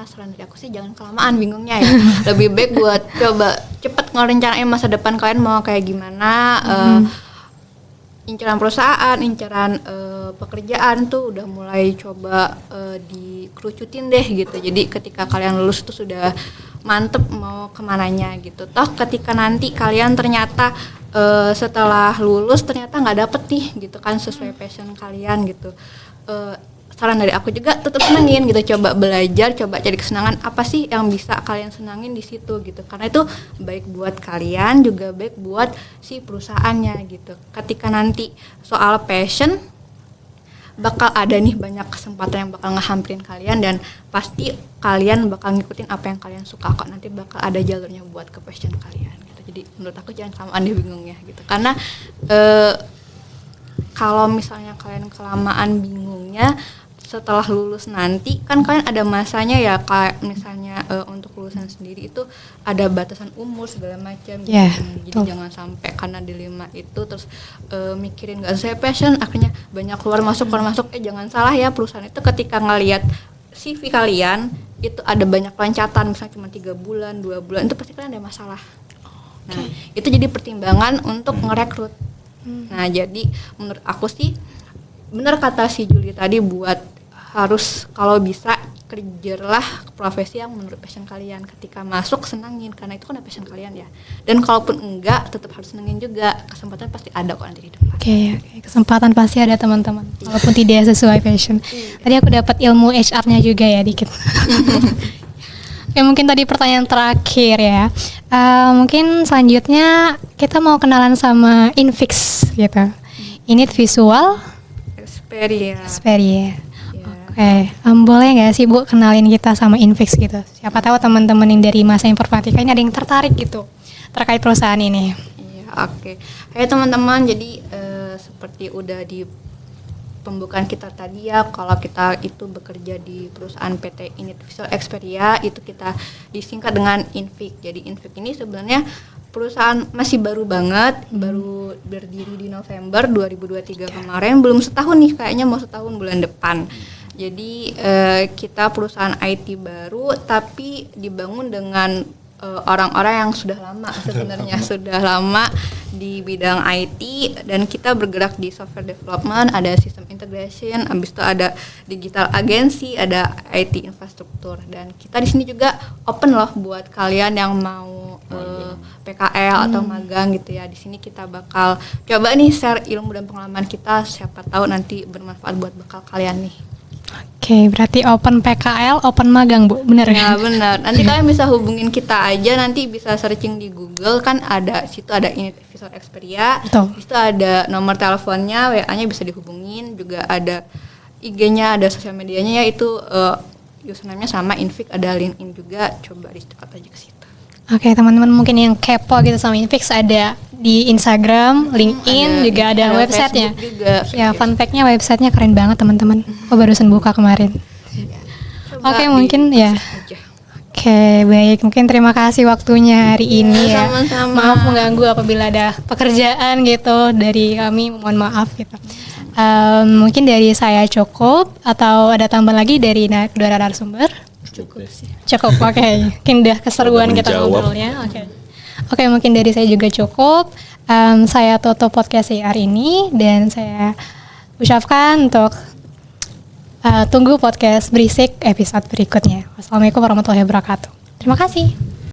saran dari aku sih jangan kelamaan bingungnya ya. Lebih baik buat coba cepet ngerencanain masa depan kalian mau kayak gimana, inceran perusahaan, inceran pekerjaan tuh udah mulai coba dikerucutin deh gitu. Jadi ketika kalian lulus tuh sudah mantep mau kemananya gitu. Toh ketika nanti kalian ternyata setelah lulus ternyata nggak dapet nih gitu kan sesuai passion kalian gitu. Saran dari aku juga tetap senengin gitu, coba belajar, coba cari kesenangan apa sih yang bisa kalian senangin di situ gitu, karena itu baik buat kalian juga baik buat si perusahaannya gitu. Ketika nanti soal passion bakal ada nih banyak kesempatan yang bakal ngehampirin kalian dan pasti kalian bakal ngikutin apa yang kalian suka kok, nanti bakal ada jalurnya buat ke passion kalian gitu. Jadi menurut aku jangan kelamaan deh bingungnya gitu, karena kalau misalnya kalian kelamaan bingungnya setelah lulus nanti kan kalian ada masanya ya, kayak misalnya untuk lulusan sendiri itu ada batasan umur segala macam gitu. Jadi jangan sampai karena dilema itu terus mikirin nggak sesuai passion akhirnya banyak keluar masuk jangan salah ya, perusahaan itu ketika ngelihat CV kalian itu ada banyak loncatan misalnya cuma 3 bulan 2 bulan itu pasti kalian ada masalah. Nah itu jadi pertimbangan untuk ngerekrut. Nah jadi menurut aku sih benar kata si Juli tadi, buat harus kalau bisa kerjalah profesi yang menurut passion kalian. Ketika masuk senangin karena itu kan passion kalian ya. Dan kalaupun enggak tetap harus senangin juga. Kesempatan pasti ada kok nanti di depan. Oke. Kesempatan pasti ada teman-teman. Walaupun tidak sesuai passion. Tadi aku dapat ilmu HR-nya juga ya dikit. Oke, mungkin tadi pertanyaan terakhir ya. Mungkin selanjutnya kita mau kenalan sama Infix gitu. Unit Visual Xperia. Oke, boleh nggak sih Bu kenalin kita sama Infix gitu? Siapa tahu teman-teman yang dari masa informatika ini ada yang tertarik gitu terkait perusahaan ini. Iya, oke. Hai teman-teman, jadi seperti udah di pembukaan kita tadi ya, kalau kita itu bekerja di perusahaan PT Unit Visual Xperia itu kita disingkat dengan Infix. Jadi Infix ini sebenarnya perusahaan masih baru banget, baru berdiri di November 2023 kemarin, belum setahun nih, kayaknya mau setahun bulan depan. Jadi kita perusahaan IT baru tapi dibangun dengan orang-orang yang sudah lama sebenarnya sudah lama di bidang IT, dan kita bergerak di software development, ada system integration, habis itu ada digital agency, ada IT infrastruktur, dan kita di sini juga open loh buat kalian yang mau PKL atau magang gitu ya. Di sini kita bakal coba nih share ilmu dan pengalaman kita, siapa tahu nanti bermanfaat buat bekal kalian nih. Oke, berarti open PKL, open magang Bu, bener ya? Benar. Nanti kalian bisa hubungin kita aja, nanti bisa searching di Google kan ada, situ ada Unit Visual Xperia. Itu ada nomor teleponnya, WA-nya bisa dihubungin, juga ada IG-nya, ada sosial medianya ya, itu username-nya sama Infix, ada LinkedIn juga, coba di-cepat aja ke situ. Oke, teman-teman mungkin yang kepo gitu sama Infix, ada di Instagram, LinkedIn, juga ada websitenya. Ya, fun fact-nya websitenya keren banget teman-teman. Aku barusan buka kemarin. Oke, mungkin ya. Oke, baik. Mungkin terima kasih waktunya hari ini ya. Sama-sama. Maaf mengganggu apabila ada pekerjaan gitu dari kami, mohon maaf gitu. Mungkin dari saya cukup, atau ada tambahan lagi dari kedua narasumber? Cukup, oke. Mungkin udah keseruan kita ngobrolnya. Oke, mungkin dari saya juga cukup. Saya tutup podcast hari ini dan saya ucapkan untuk tunggu podcast Berisik episode berikutnya. Wassalamualaikum warahmatullahi wabarakatuh. Terima kasih.